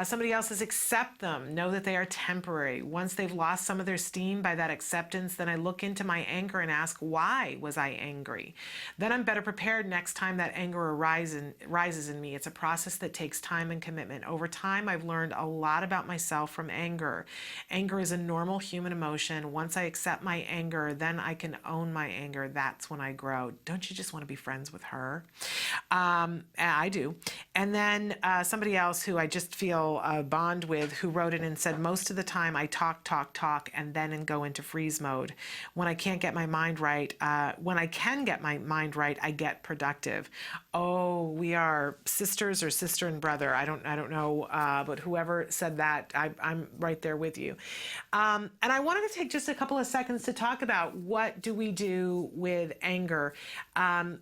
Somebody else says, accept them. Know that they are temporary. Once they've lost some of their steam by that acceptance, then I look into my anger and ask, why was I angry? Then I'm better prepared next time that anger rises in me. It's a process that takes time and commitment. Over time, I've learned a lot about myself from anger. Anger is a normal human emotion. Once I accept my anger, then I can own my anger. That's when I grow. Don't you just want to be friends with her? I do. And then somebody else who I just feel a bond with, who wrote it and said, most of the time I talk, and then go into freeze mode. When I can't get my mind right, when I can get my mind right, I get productive. Oh, we are sisters or sister and brother. I don't know, but whoever said that, I'm right there with you. And I wanted to take just a couple of seconds to talk about what do we do with anger.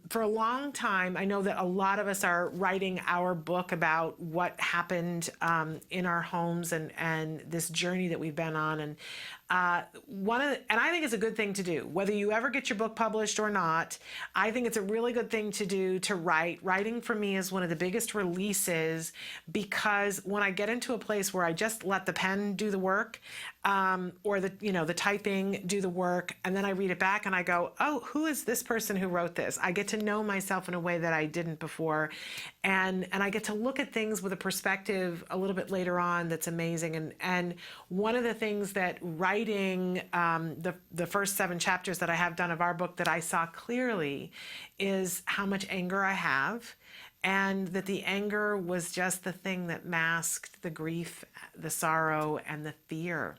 For a long time, I know that a lot of us are writing our book about what happened in our homes and this journey that we've been on. And I think it's a good thing to do, whether you ever get your book published or not. I think it's a really good thing to do, to write. Writing for me is one of the biggest releases, because when I get into a place where I just let the pen do the work, or the typing do the work, and then I read it back and I go, oh, who is this person who wrote this? I get to know myself in a way that I didn't before, and I get to look at things with a perspective a little bit later on that's amazing. And one of the things that writing the first 7 chapters that I have done of our book that I saw clearly is how much anger I have, and that the anger was just the thing that masked the grief, the sorrow, and the fear.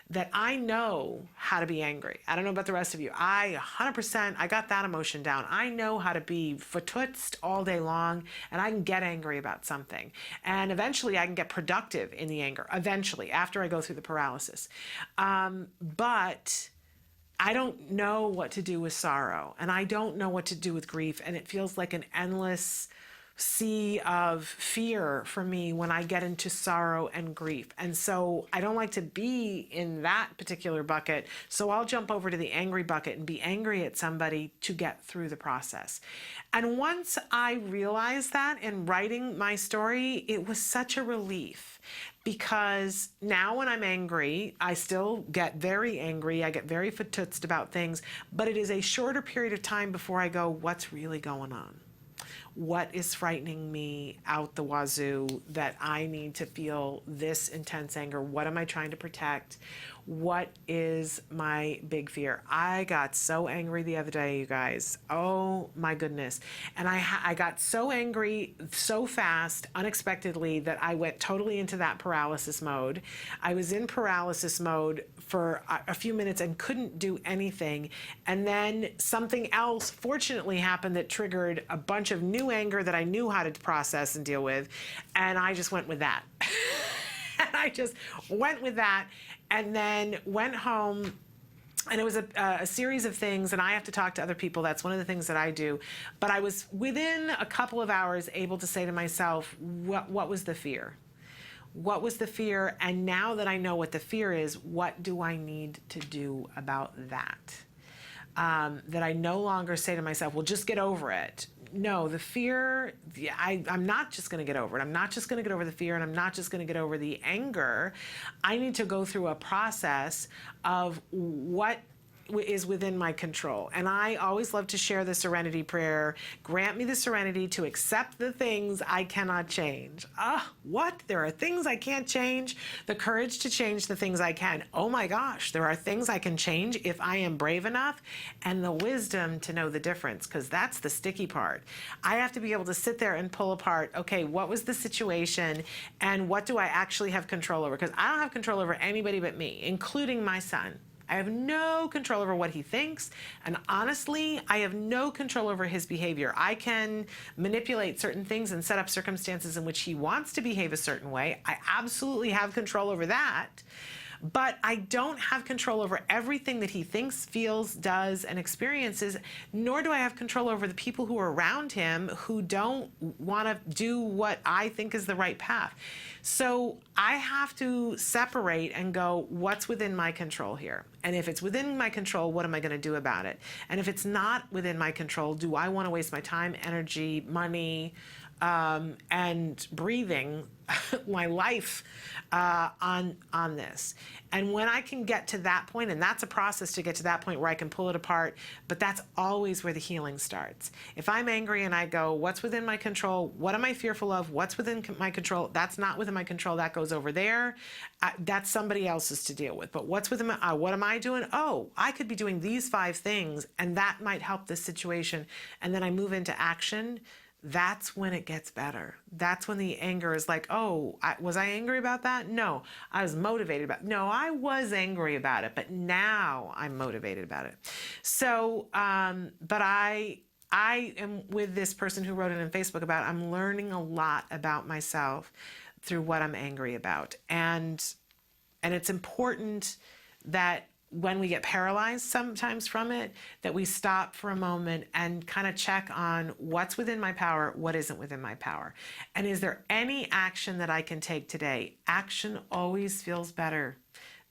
That I know how to be angry. I don't know about the rest of you. I 100%, I got that emotion down. I know how to be fatutzed all day long, and I can get angry about something. And eventually I can get productive in the anger, eventually, after I go through the paralysis. But I don't know what to do with sorrow, and I don't know what to do with grief, and it feels like an endless sea of fear for me when I get into sorrow and grief. And so I don't like to be in that particular bucket. So I'll jump over to the angry bucket and be angry at somebody to get through the process. And once I realized that in writing my story, it was such a relief. Because now when I'm angry, I still get very angry. I get very fatutzed about things, but it is a shorter period of time before I go, what's really going on? What is frightening me out the wazoo that I need to feel this intense anger? What am I trying to protect? What is my big fear? I got so angry the other day, you guys. Oh my goodness. And I got so angry so fast, unexpectedly, that I went totally into that paralysis mode. I was in paralysis mode for a few minutes and couldn't do anything. And then something else fortunately happened that triggered a bunch of new anger that I knew how to process and deal with. And I just went with that. And I just went with that. And then went home, and it was a series of things, and I have to talk to other people. That's one of the things that I do. But I was, within a couple of hours, able to say to myself, what was the fear? What was the fear? And now that I know what the fear is, what do I need to do about that? That I no longer say to myself, well, just get over it. No, the fear, I'm not just going to get over it. I'm not just going to get over the fear, and I'm not just going to get over the anger. I need to go through a process of what is within my control. And I always love to share the serenity prayer. Grant me the serenity to accept the things I cannot change. What? There are things I can't change? The courage to change the things I can. Oh my gosh, there are things I can change if I am brave enough, and the wisdom to know the difference, because that's the sticky part. I have to be able to sit there and pull apart, okay, what was the situation and what do I actually have control over? Because I don't have control over anybody but me, including my son. I have no control over what he thinks, and honestly, I have no control over his behavior. I can manipulate certain things and set up circumstances in which he wants to behave a certain way. I absolutely have control over that, but I don't have control over everything that he thinks, feels, does, and experiences, nor do I have control over the people who are around him who don't want to do what I think is the right path. So I have to separate and go, what's within my control here? And if it's within my control, what am I going to do about it? And if it's not within my control, do I want to waste my time, energy, money, and breathing, my life on this? And when I can get to that point, and that's a process to get to that point where I can pull it apart, but that's always where the healing starts. If I'm angry and I go, what's within my control? What am I fearful of? What's within my control? That's not within my control. That goes over there. That's somebody else's to deal with. But what's within my, what am I doing? Oh, I could be doing these 5 things, and that might help this situation. And then I move into action. That's when it gets better. That's when the anger is like, oh, was I angry about that? No, I was motivated about it. No, I was angry about it, but now I'm motivated about it. So, but I am with this person who wrote it on Facebook about, I'm learning a lot about myself through what I'm angry about. And it's important that when we get paralyzed sometimes from it, that we stop for a moment and kind of check on what's within my power, what isn't within my power. And is there any action that I can take today? Action always feels better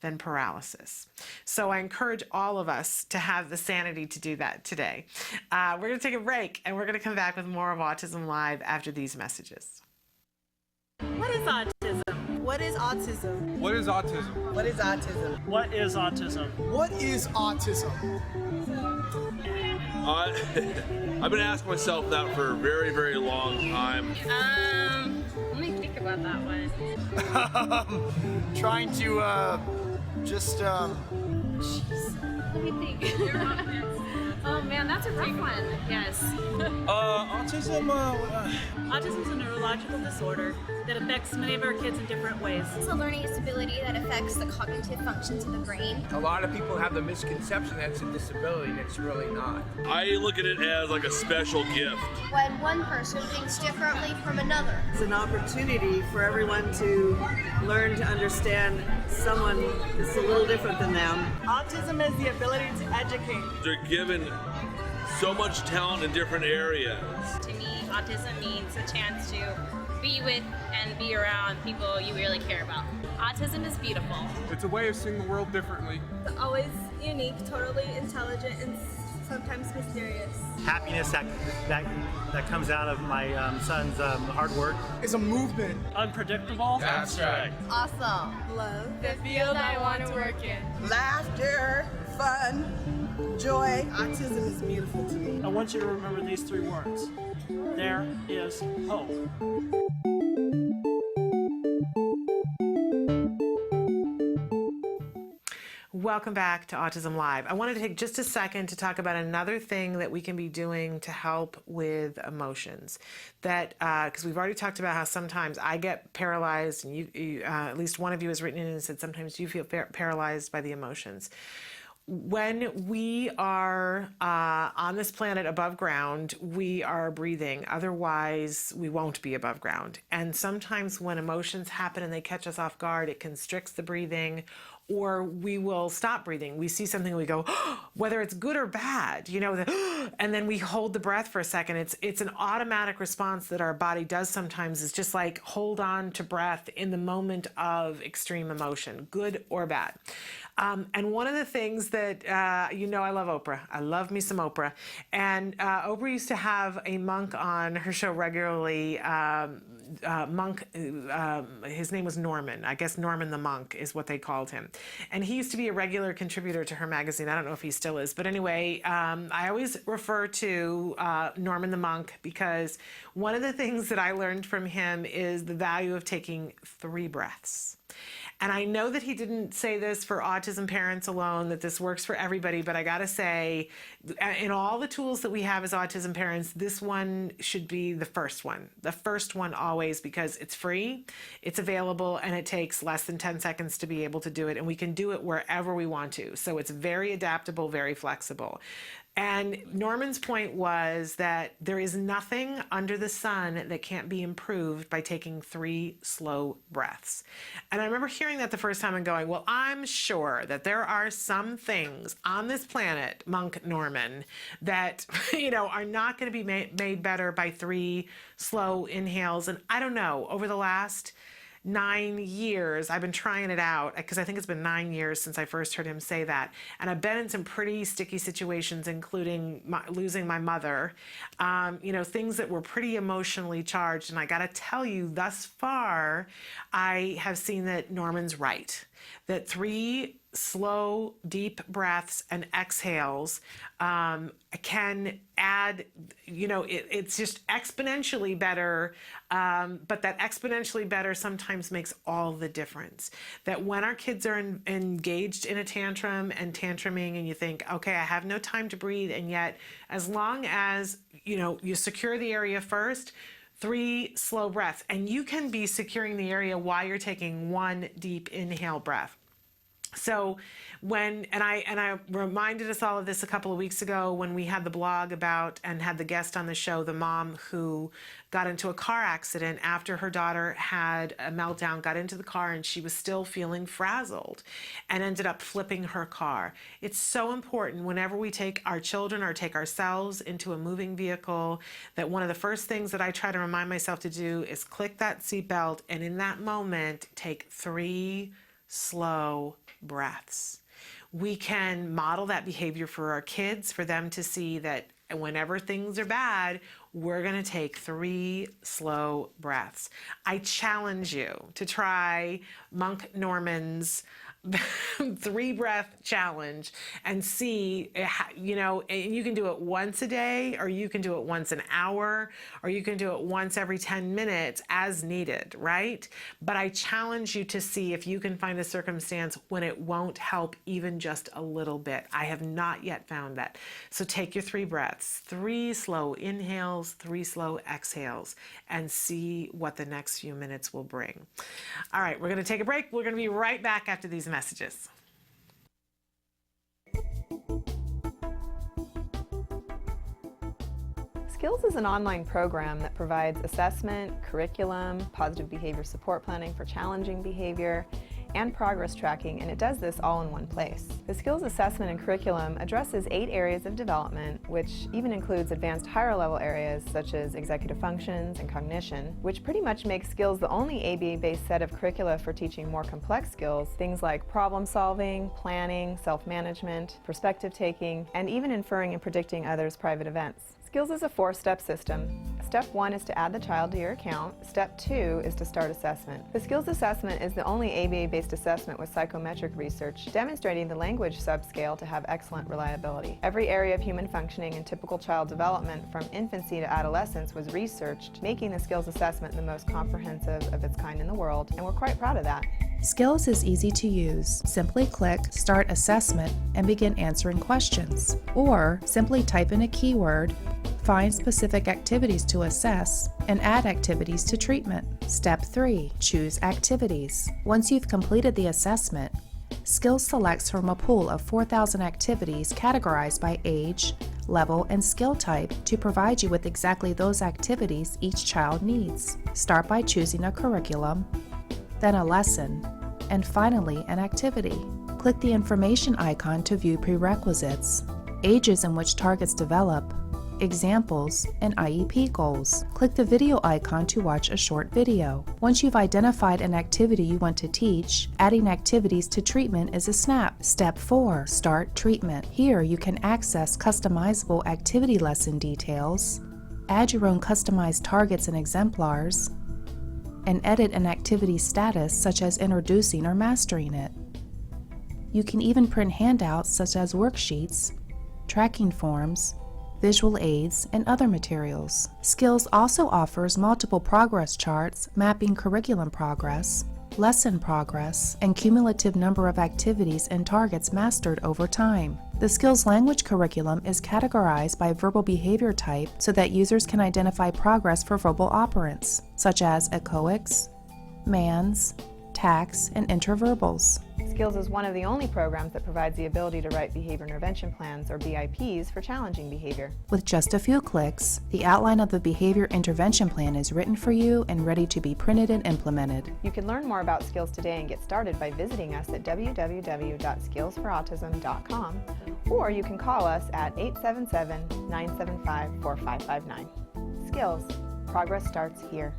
than paralysis. So I encourage all of us to have the sanity to do that today. We're going to take a break, and we're going to come back with more of Autism Live after these messages. What is autism? What is autism? What is autism? What is autism? What is autism? What is autism? I've been asking myself that for a very, very long time. Let me think about that one. Trying to, just, Jeez. Let me think. Oh man, that's a rough one. Yes. Autism, Autism is a neurological disorder that affects many of our kids in different ways. It's a learning disability that affects the cognitive functions of the brain. A lot of people have the misconception that it's a disability, and it's really not. I look at it as like a special gift. When one person thinks differently from another. It's an opportunity for everyone to learn to understand someone that's a little different than them. Autism is the ability to educate. They're given so much talent in different areas. To me, autism means a chance to be with and be around people you really care about. Autism is beautiful. It's a way of seeing the world differently. It's always unique, totally intelligent, and sometimes mysterious. Happiness that comes out of my son's hard work. It's a movement. Unpredictable. Abstract. Awesome. Love. The field I want to work in. Laughter, fun, joy. Autism is beautiful to me. I want you to remember these 3 words. There is hope. Welcome back to Autism Live. I wanted to take just a second to talk about another thing that we can be doing to help with emotions. That, because we've already talked about how sometimes I get paralyzed, and you at least one of you has written in and said sometimes you feel paralyzed by the emotions. When we are on this planet above ground, we are breathing. Otherwise, we won't be above ground. And sometimes when emotions happen and they catch us off guard, it constricts the breathing, or we will stop breathing. We see something and we go, whether it's good or bad, and then we hold the breath for a second. It's an automatic response that our body does sometimes, is just like hold on to breath in the moment of extreme emotion, good or bad. And one of the things that, I love Oprah. I love me some Oprah. And Oprah used to have a monk on her show regularly. Monk, his name was Norman. I guess Norman the monk is what they called him. And he used to be a regular contributor to her magazine. I don't know if he still is. But anyway, I always refer to Norman the monk because one of the things that I learned from him is the value of taking 3 breaths. And I know that he didn't say this for autism parents alone, that this works for everybody, but I gotta say, in all the tools that we have as autism parents, this one should be the first one. The first one always, because it's free, it's available, and it takes less than 10 seconds to be able to do it, and we can do it wherever we want to. So it's very adaptable, very flexible. And Norman's point was that there is nothing under the sun that can't be improved by taking 3 slow breaths. And I remember hearing that the first time and going, well, I'm sure that there are some things on this planet, Monk Norman, that, are not going to be made better by 3 slow inhales. And I don't know, over the last 9 years, I've been trying it out because I think it's been 9 years since I first heard him say that. And I've been in some pretty sticky situations, including losing my mother, things that were pretty emotionally charged. And I got to tell you, thus far, I have seen that Norman's right, that 3 slow, deep breaths and exhales can add, it's just exponentially better, but that exponentially better sometimes makes all the difference. That when our kids are engaged in a tantrum and tantruming and you think, okay, I have no time to breathe, and yet as long as, you secure the area first, 3 slow breaths, and you can be securing the area while you're taking 1 deep inhale breath. So I reminded us all of this a couple of weeks ago when we had the blog about and had the guest on the show, the mom who got into a car accident after her daughter had a meltdown, got into the car and she was still feeling frazzled and ended up flipping her car. It's so important whenever we take our children or take ourselves into a moving vehicle that one of the first things that I try to remind myself to do is click that seatbelt and in that moment take 3 slow breaths. We can model that behavior for our kids, for them to see that whenever things are bad, we're going to take 3 slow breaths. I challenge you to try Monk Norman's 3-breath challenge and see, and you can do it once a day, or you can do it once an hour, or you can do it once every 10 minutes as needed, right? But I challenge you to see if you can find a circumstance when it won't help even just a little bit. I have not yet found that. So take your 3 breaths, 3 slow inhales, 3 slow exhales, and see what the next few minutes will bring. All right, we're going to take a break. We're going to be right back after these messages. Skills is an online program that provides assessment, curriculum, positive behavior support planning for challenging behavior, and progress tracking, and it does this all in one place. The skills assessment and curriculum addresses 8 areas of development, which even includes advanced higher level areas such as executive functions and cognition, which pretty much makes skills the only ABA-based set of curricula for teaching more complex skills, things like problem solving, planning, self-management, perspective taking, and even inferring and predicting others' private events. Skills is a 4-step system. Step 1 is to add the child to your account. Step 2 is to start assessment. The skills assessment is the only ABA-based assessment with psychometric research demonstrating the language subscale to have excellent reliability. Every area of human functioning and typical child development from infancy to adolescence was researched, making the skills assessment the most comprehensive of its kind in the world, and we're quite proud of that. Skills is easy to use. Simply click Start Assessment and begin answering questions. Or simply type in a keyword, find specific activities to assess, and add activities to treatment. Step 3. Choose activities. Once you've completed the assessment, Skills selects from a pool of 4,000 activities categorized by age, level, and skill type to provide you with exactly those activities each child needs. Start by choosing a curriculum, then a lesson, and finally an activity. Click the information icon to view prerequisites, ages in which targets develop, examples, and IEP goals. Click the video icon to watch a short video. Once you've identified an activity you want to teach, adding activities to treatment is a snap. Step 4. Start treatment. Here you can access customizable activity lesson details, add your own customized targets and exemplars, and edit an activity status such as introducing or mastering it. You can even print handouts such as worksheets, tracking forms, visual aids, and other materials. Skills also offers multiple progress charts mapping curriculum progress, lesson progress, and cumulative number of activities and targets mastered over time. The Skills language curriculum is categorized by verbal behavior type so that users can identify progress for verbal operants, such as echoics, mands, tax, and interverbals. Skills is one of the only programs that provides the ability to write behavior intervention plans, or BIPs, for challenging behavior. With just a few clicks, the outline of the behavior intervention plan is written for you and ready to be printed and implemented. You can learn more about Skills today and get started by visiting us at www.skillsforautism.com, or you can call us at 877-975-4559. Skills. Progress starts here.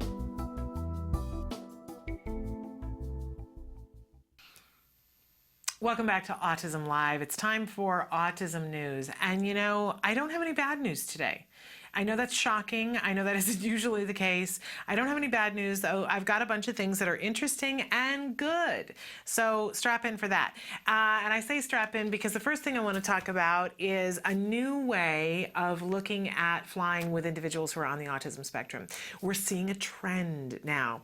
Welcome back to Autism Live. It's time for Autism News. And you know, I don't have any bad news today. I know that's shocking. I know that isn't usually the case. I don't have any bad news, though. I've got a bunch of things that are interesting and good. So strap in for that. And I say strap in because the first thing I want to talk about is a new way of looking at flying with individuals who are on the autism spectrum. We're seeing a trend now.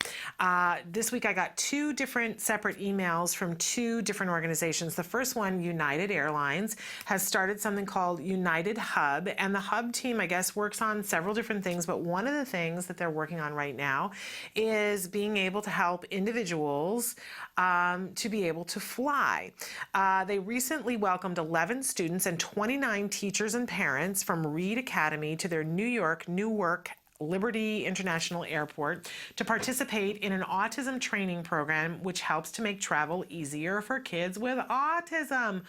This week I got two different separate emails from two different organizations. The first one, United Airlines, has started something called United Hub. And the Hub team, I guess, works on several different things, but one of the things that they're working on right now is being able to help individuals to be able to fly. They recently welcomed 11 students and 29 teachers and parents from Reed Academy to their New York Newark Liberty International Airport to participate in an autism training program which helps to make travel easier for kids with autism.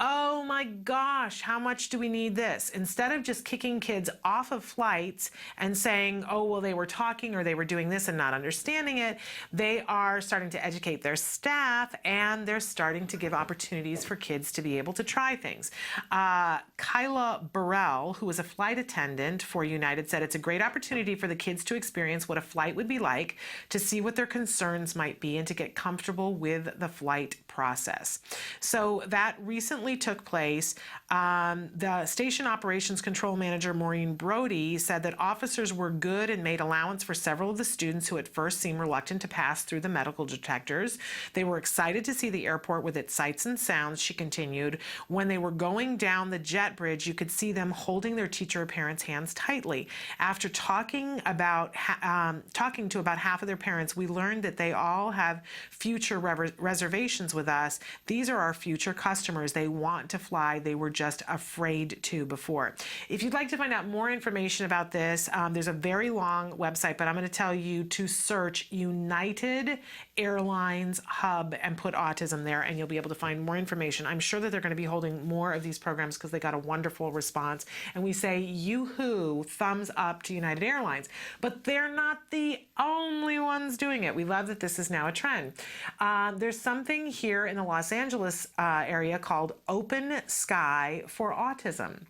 Oh my gosh, how much do we need this? Instead of just kicking kids off of flights and saying, oh, well, they were talking or they were doing this and not understanding it, they are starting to educate their staff and they're starting to give opportunities for kids to be able to try things. Kyla Burrell, who is a flight attendant for United, said it's a great opportunity for the kids to experience what a flight would be like, to see what their concerns might be, and to get comfortable with the flight process. So that recently took place. The station operations control manager, Maureen Brody, said that officers were good and made allowance for several of the students who at first seemed reluctant to pass through the metal detectors. They were excited to see the airport with its sights and sounds, she continued. When they were going down the jet bridge, you could see them holding their teacher or parents' hands tightly. After talking to about half of their parents, we learned that they all have future reservations with us. These are our future customers. They want to fly. They were just afraid to before. If you'd like to find out more information about this, there's a very long website, but I'm going to tell you to search United Airlines Hub and put autism there, and you'll be able to find more information. I'm sure that they're going to be holding more of these programs because they got a wonderful response. And we say, yoo-hoo, thumbs up to United Airlines. But they're not the only ones doing it. We love that this is now a trend. There's something here in the Los Angeles area called Open Sky for Autism.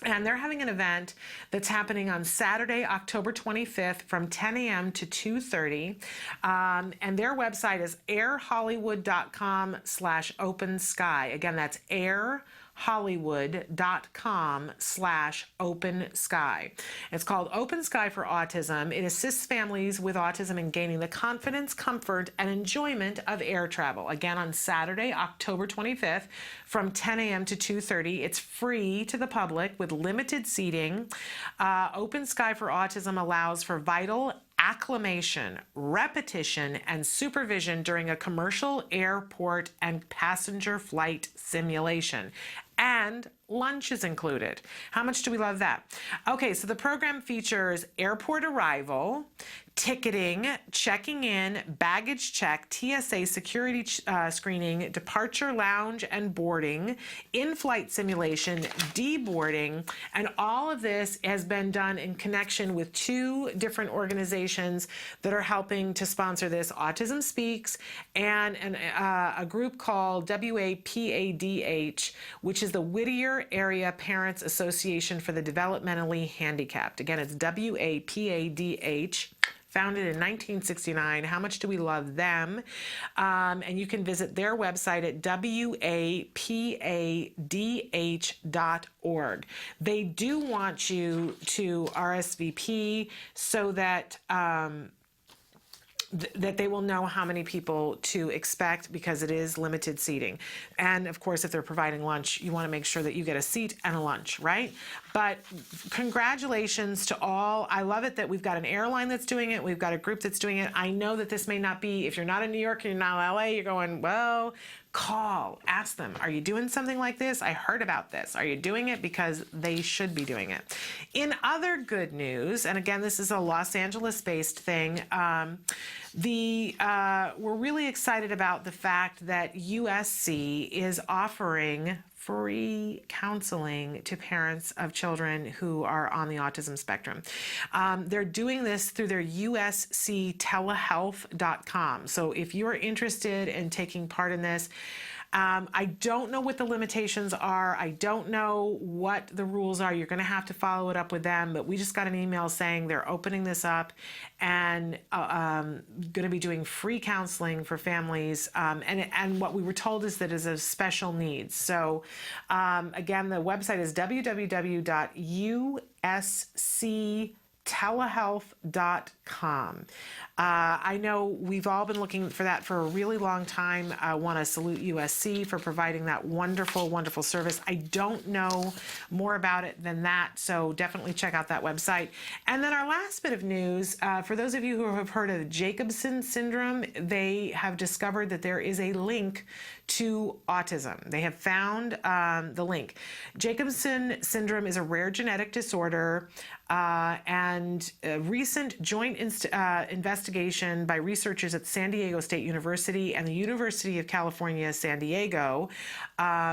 And they're having an event that's happening on Saturday, October 25th from 10 a.m. to 2:30. And their website is airhollywood.com/opensky. Again, that's airhollywood.com/opensky. It's called Open Sky for Autism. It assists families with autism in gaining the confidence, comfort, and enjoyment of air travel. Again, on Saturday, October 25th, from 10 a.m. to 2:30. It's free to the public with limited seating. Open Sky for Autism allows for vital acclimation, repetition, and supervision during a commercial airport and passenger flight simulation. And lunch is included. How much do we love that? Okay, so the program features airport arrival, ticketing, checking in, baggage check, TSA security screening, departure lounge and boarding, in-flight simulation, deboarding, and all of this has been done in connection with two different organizations that are helping to sponsor this, Autism Speaks and a group called WAPADH, which is the Whittier Area Parents Association for the Developmentally Handicapped. Again, it's WAPADH. founded in 1969. How much do we love them? And you can visit their website at wapadh.org. They do want you to RSVP so that that they will know how many people to expect, because it is limited seating. And of course, if they're providing lunch, you want to make sure that you get a seat and a lunch, right? But congratulations to all. I love it that we've got an airline that's doing it. We've got a group that's doing it. I know that this may not be, if you're not in New York and you're not in LA, you're going, well, call, ask them, are you doing something like this? I heard about this. Are you doing it? Because they should be doing it. In other good news, and again, this is a Los Angeles-based thing, we're really excited about the fact that USC is offering free counseling to parents of children who are on the autism spectrum. They're doing this through their usctelehealth.com. So if you're interested in taking part in this, I don't know what the limitations are. I don't know what the rules are. You're going to have to follow it up with them. But we just got an email saying they're opening this up and going to be doing free counseling for families. And what we were told is that it is of special needs. So again, the website is www.usctelehealth.com. I know we've all been looking for that for a really long time. I want to salute USC for providing that wonderful, wonderful service. I don't know more about it than that, so definitely check out that website. And then our last bit of news, for those of you who have heard of Jacobson syndrome, they have discovered that there is a link to autism. They have found the link. Jacobson syndrome is a rare genetic disorder, and a recent joint investigation by researchers at San Diego State University and the University of California, San Diego,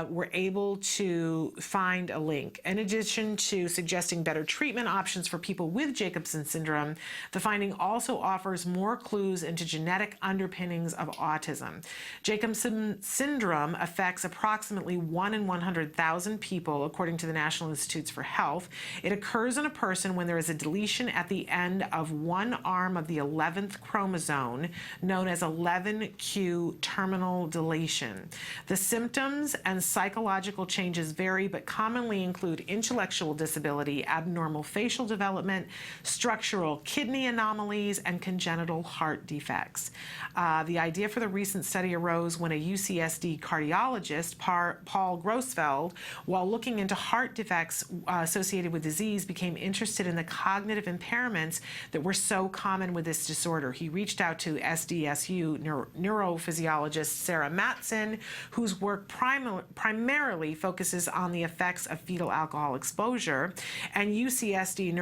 were able to find a link. In addition to suggesting better treatment options for people with Jacobson syndrome, the finding also offers more clues into genetic underpinnings of autism. Jacobson syndrome affects approximately 1 in 100,000 people, according to the National Institutes for Health. It occurs in a person when there is a deletion at the end of one arm of the 11th chromosome, known as 11q terminal deletion. The symptoms and psychological changes vary, but commonly include intellectual disability, abnormal facial development, structural kidney anomalies, and congenital heart defects. The idea for the recent study arose when a UCSD cardiologist, Paul Grossfeld, while looking into heart defects associated with disease, became interested in the cognitive impairments that were so common with this disorder. He reached out to SDSU neurophysiologist Sarah Matson, whose work primarily focuses on the effects of fetal alcohol exposure, and UCSD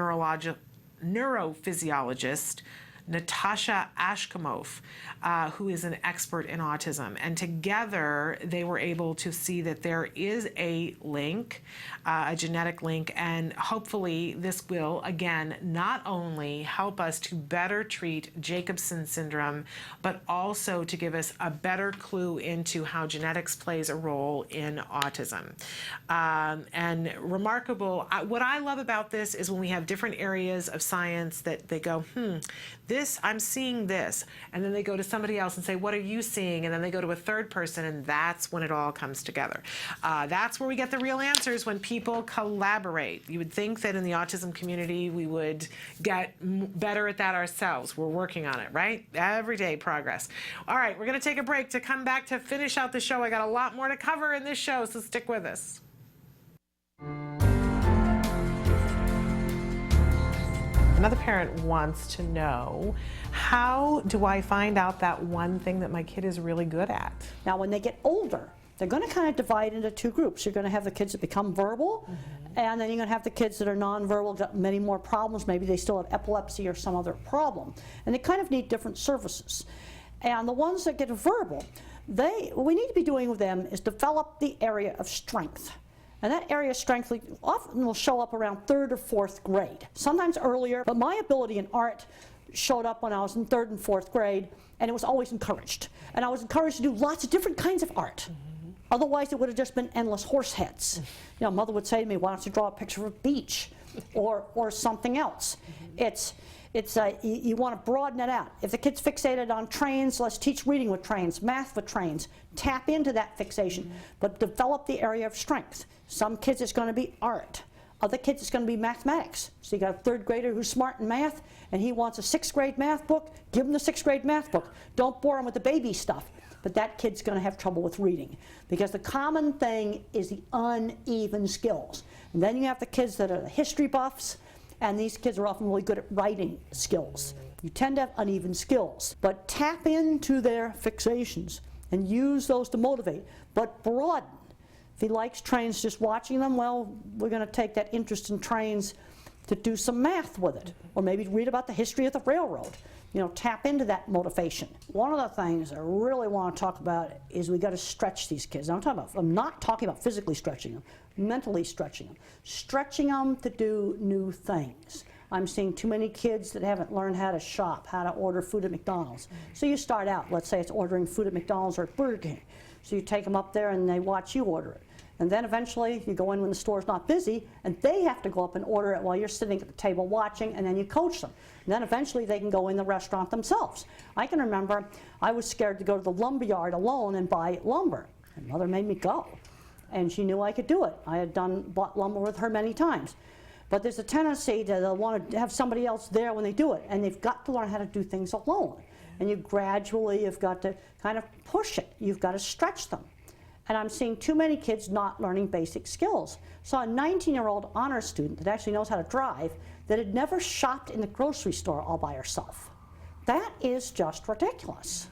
neurophysiologist Natasha Ashkamov, who is an expert in autism. And together they were able to see that there is a link, a genetic link, and hopefully this will, again, not only help us to better treat Jacobson syndrome, but also to give us a better clue into how genetics plays a role in autism. And remarkable, what I love about this is when we have different areas of science that they go, I'm seeing this. And then they go to somebody else and say, what are you seeing? And then they go to a third person, and that's when it all comes together. That's where we get the real answers, when people collaborate. You would think that in the autism community, we would get better at that ourselves. We're working on it, right? Everyday progress. All right, we're going to take a break to come back to finish out the show. I got a lot more to cover in this show, so stick with us. Another parent wants to know, how do I find out that one thing that my kid is really good at? Now, when they get older, they're going to kind of divide into two groups. You're going to have the kids that become verbal, and then you're going to have the kids that are nonverbal, got many more problems. Maybe they still have epilepsy or some other problem. And they kind of need different services. And the ones that get verbal, what we need to be doing with them is develop the area of strength. And that area of strength often will show up around 3rd or 4th grade, sometimes earlier, but my ability in art showed up when I was in 3rd and 4th grade, and it was always encouraged. And I was encouraged to do lots of different kinds of art. Otherwise, it would have just been endless horse heads. You know, Mother would say to me, why don't you draw a picture of a beach or something else? It's you want to broaden it out. If the kid's fixated on trains, let's teach reading with trains, math with trains. Tap into that fixation, but develop the area of strength. Some kids it's going to be art. Other kids it's going to be mathematics. So you got a third grader who's smart in math, and he wants a 6th grade math book. Give him the 6th grade math book. Don't bore him with the baby stuff. But that kid's going to have trouble with reading, because the common thing is the uneven skills. And then you have the kids that are the history buffs, and these kids are often really good at writing skills. You tend to have uneven skills, but tap into their fixations and use those to motivate, but broaden. If he likes trains, just watching them, well, we're going to take that interest in trains to do some math with it, or maybe read about the history of the railroad. You know, tap into that motivation. One of the things I really want to talk about is we got to stretch these kids. I'm not talking about physically stretching them, mentally stretching them to do new things. I'm seeing too many kids that haven't learned how to shop, how to order food at McDonald's. So you start out, let's say it's ordering food at McDonald's or at Burger King. So you take them up there and they watch you order it. And then eventually you go in when the store's not busy, and they have to go up and order it while you're sitting at the table watching, and then you coach them. And then eventually they can go in the restaurant themselves. I can remember I was scared to go to the lumber yard alone and buy lumber. And Mother made me go. And she knew I could do it. I had bought lumber with her many times. But there's a tendency to want to have somebody else there when they do it, and they've got to learn how to do things alone. And you gradually have got to kind of push it. You've got to stretch them. And I'm seeing too many kids not learning basic skills. Saw a 19-year-old honor student that actually knows how to drive that had never shopped in the grocery store all by herself. That is just ridiculous.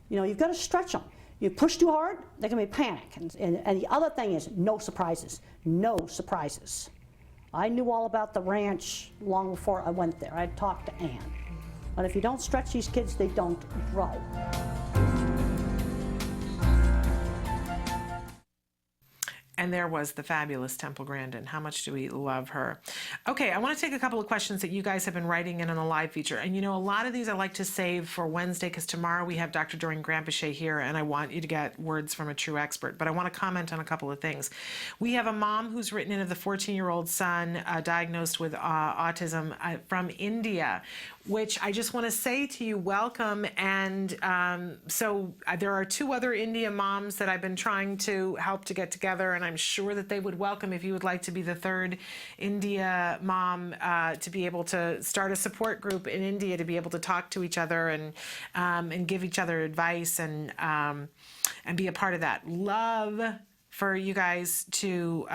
You know, you've got to stretch them. You push too hard, they're going to be panic. And the other thing is no surprises. No surprises. I knew all about the ranch long before I went there. I talked to Ann. But if you don't stretch these kids, they don't grow. And there was the fabulous Temple Grandin. How much do we love her? Okay, I want to take a couple of questions that you guys have been writing in on the live feature. And you know, a lot of these I like to save for Wednesday, because tomorrow we have Dr. Doreen Grampichet here, and I want you to get words from a true expert. But I want to comment on a couple of things. We have a mom who's written in of the 14-year-old son diagnosed with autism from India, which I just want to say to you, welcome. And so there are 2 other India moms that I've been trying to help to get together, and I'm sure that they would welcome if you would like to be the 3rd India mom to be able to start a support group in India, to be able to talk to each other and give each other advice and be a part of that. Love for you guys to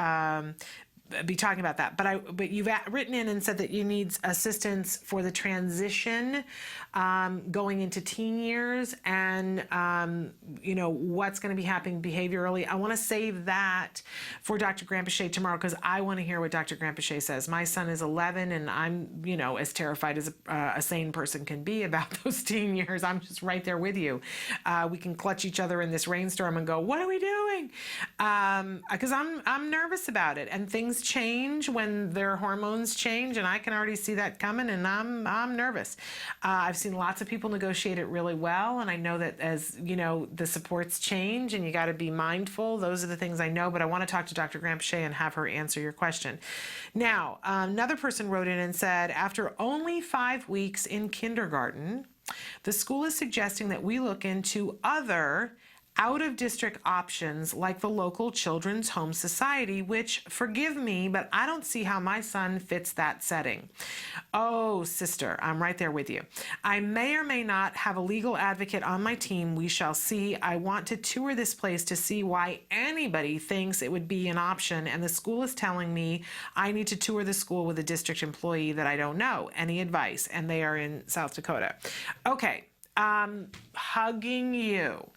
be talking about that, but you've written in and said that you need assistance for the transition going into teen years, and you know, what's going to be happening behaviorally. I want to save that for Dr. Grampichet tomorrow, because I want to hear what Dr. Grampichet says. My son is 11, and I'm, you know, as terrified as a sane person can be about those teen years. I'm just right there with you. We can clutch each other in this rainstorm and go, "What are we doing?" Because I'm nervous about it, and things change when their hormones change, and I can already see that coming, and I'm nervous. I've seen lots of people negotiate it really well, and I know that as you know, the supports change and you got to be mindful. Those are the things I know, but I want to talk to Dr. Grampichet and have her answer your question. Now, another person wrote in and said, after only 5 weeks in kindergarten, the school is suggesting that we look into other out-of-district options like the local Children's Home Society, which, forgive me, but I don't see how my son fits that setting. Oh, sister, I'm right there with you. I may or may not have a legal advocate on my team. We shall see. I want to tour this place to see why anybody thinks it would be an option, and the school is telling me I need to tour the school with a district employee that I don't know. Any advice? And they are in South Dakota. Okay. Hugging you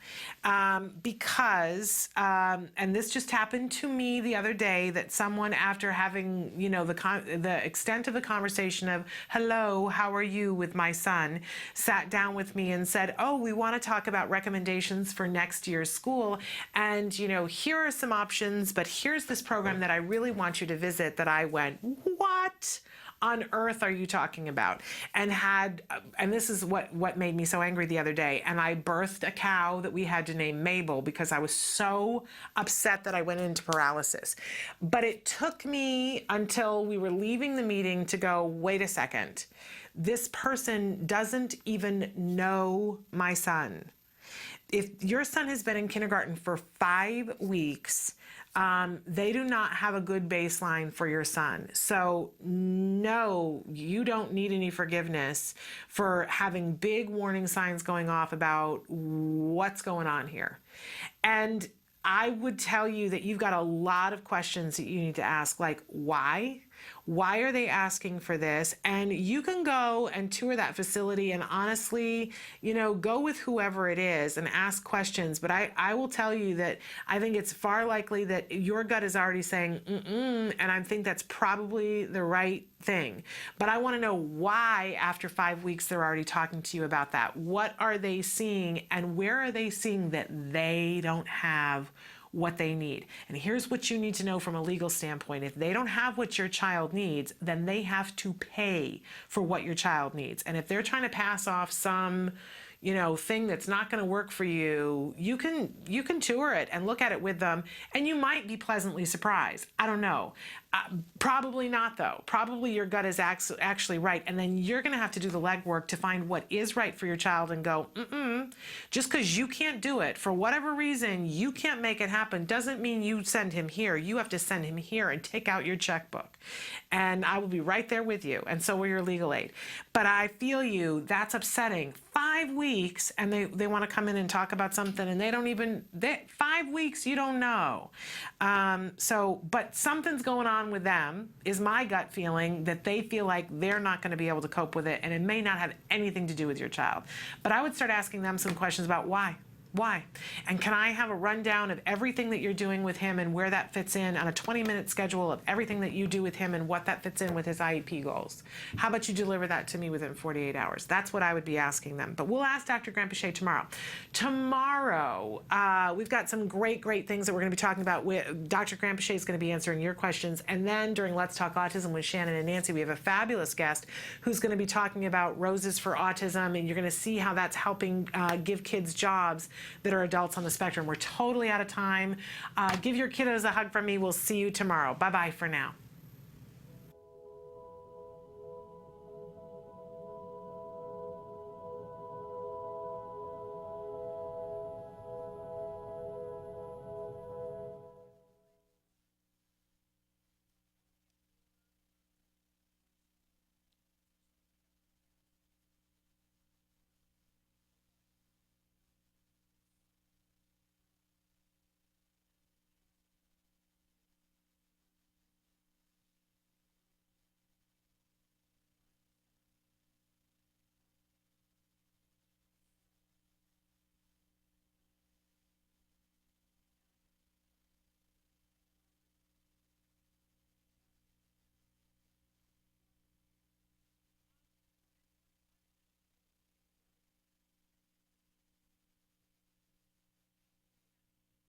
because and this just happened to me the other day, that someone, after having, you know, the extent of the conversation of hello, how are you with my son, sat down with me and said, oh, we want to talk about recommendations for next year's school, and you know, here are some options, but here's this program that I really want you to visit. That I went, what? on earth are you talking about? And this is what made me so angry the other day. And I birthed a cow that we had to name Mabel because I was so upset that I went into paralysis. But it took me until we were leaving the meeting to go, wait a second. This person doesn't even know my son. If your son has been in kindergarten for 5 weeks, they do not have a good baseline for your son. So no, you don't need any forgiveness for having big warning signs going off about what's going on here. And I would tell you that you've got a lot of questions that you need to ask, like why? Why are they asking for this? And you can go and tour that facility and honestly, go with whoever it is and ask questions. But I will tell you that I think it's far likely that your gut is already saying, and I think that's probably the right thing. But I want to know why after 5 weeks they're already talking to you about that. What are they seeing and where are they seeing that they don't have what they need? And here's what you need to know from a legal standpoint. If they don't have what your child needs, then they have to pay for what your child needs. And if they're trying to pass off some thing that's not going to work for you, you can tour it and look at it with them, and you might be pleasantly surprised. I don't know. Probably not, though. Probably your gut is actually right, and then you're going to have to do the legwork to find what is right for your child and go, just because you can't do it, for whatever reason, you can't make it happen, doesn't mean you send him here. You have to send him here and take out your checkbook. And I will be right there with you, and so will your legal aid. But I feel you, that's upsetting. 5 weeks, and they want to come in and talk about something, and they don't even, 5 weeks, you don't know. But something's going on with them, is my gut feeling, that they feel like they're not going to be able to cope with it, and it may not have anything to do with your child. But I would start asking them some questions about why. Why? And can I have a rundown of everything that you're doing with him and where that fits in on a 20-minute schedule of everything that you do with him and what that fits in with his IEP goals? How about you deliver that to me within 48 hours? That's what I would be asking them. But we'll ask Dr. Granpeche tomorrow. Tomorrow, we've got some great things that we're going to be talking about. Dr. Granpeche is going to be answering your questions. And then during Let's Talk Autism with Shannon and Nancy, we have a fabulous guest who's going to be talking about Roses for Autism, and you're going to see how that's helping give kids jobs that are adults on the spectrum. We're totally out of time. Give your kiddos a hug from me. We'll see you tomorrow. Bye-bye for now.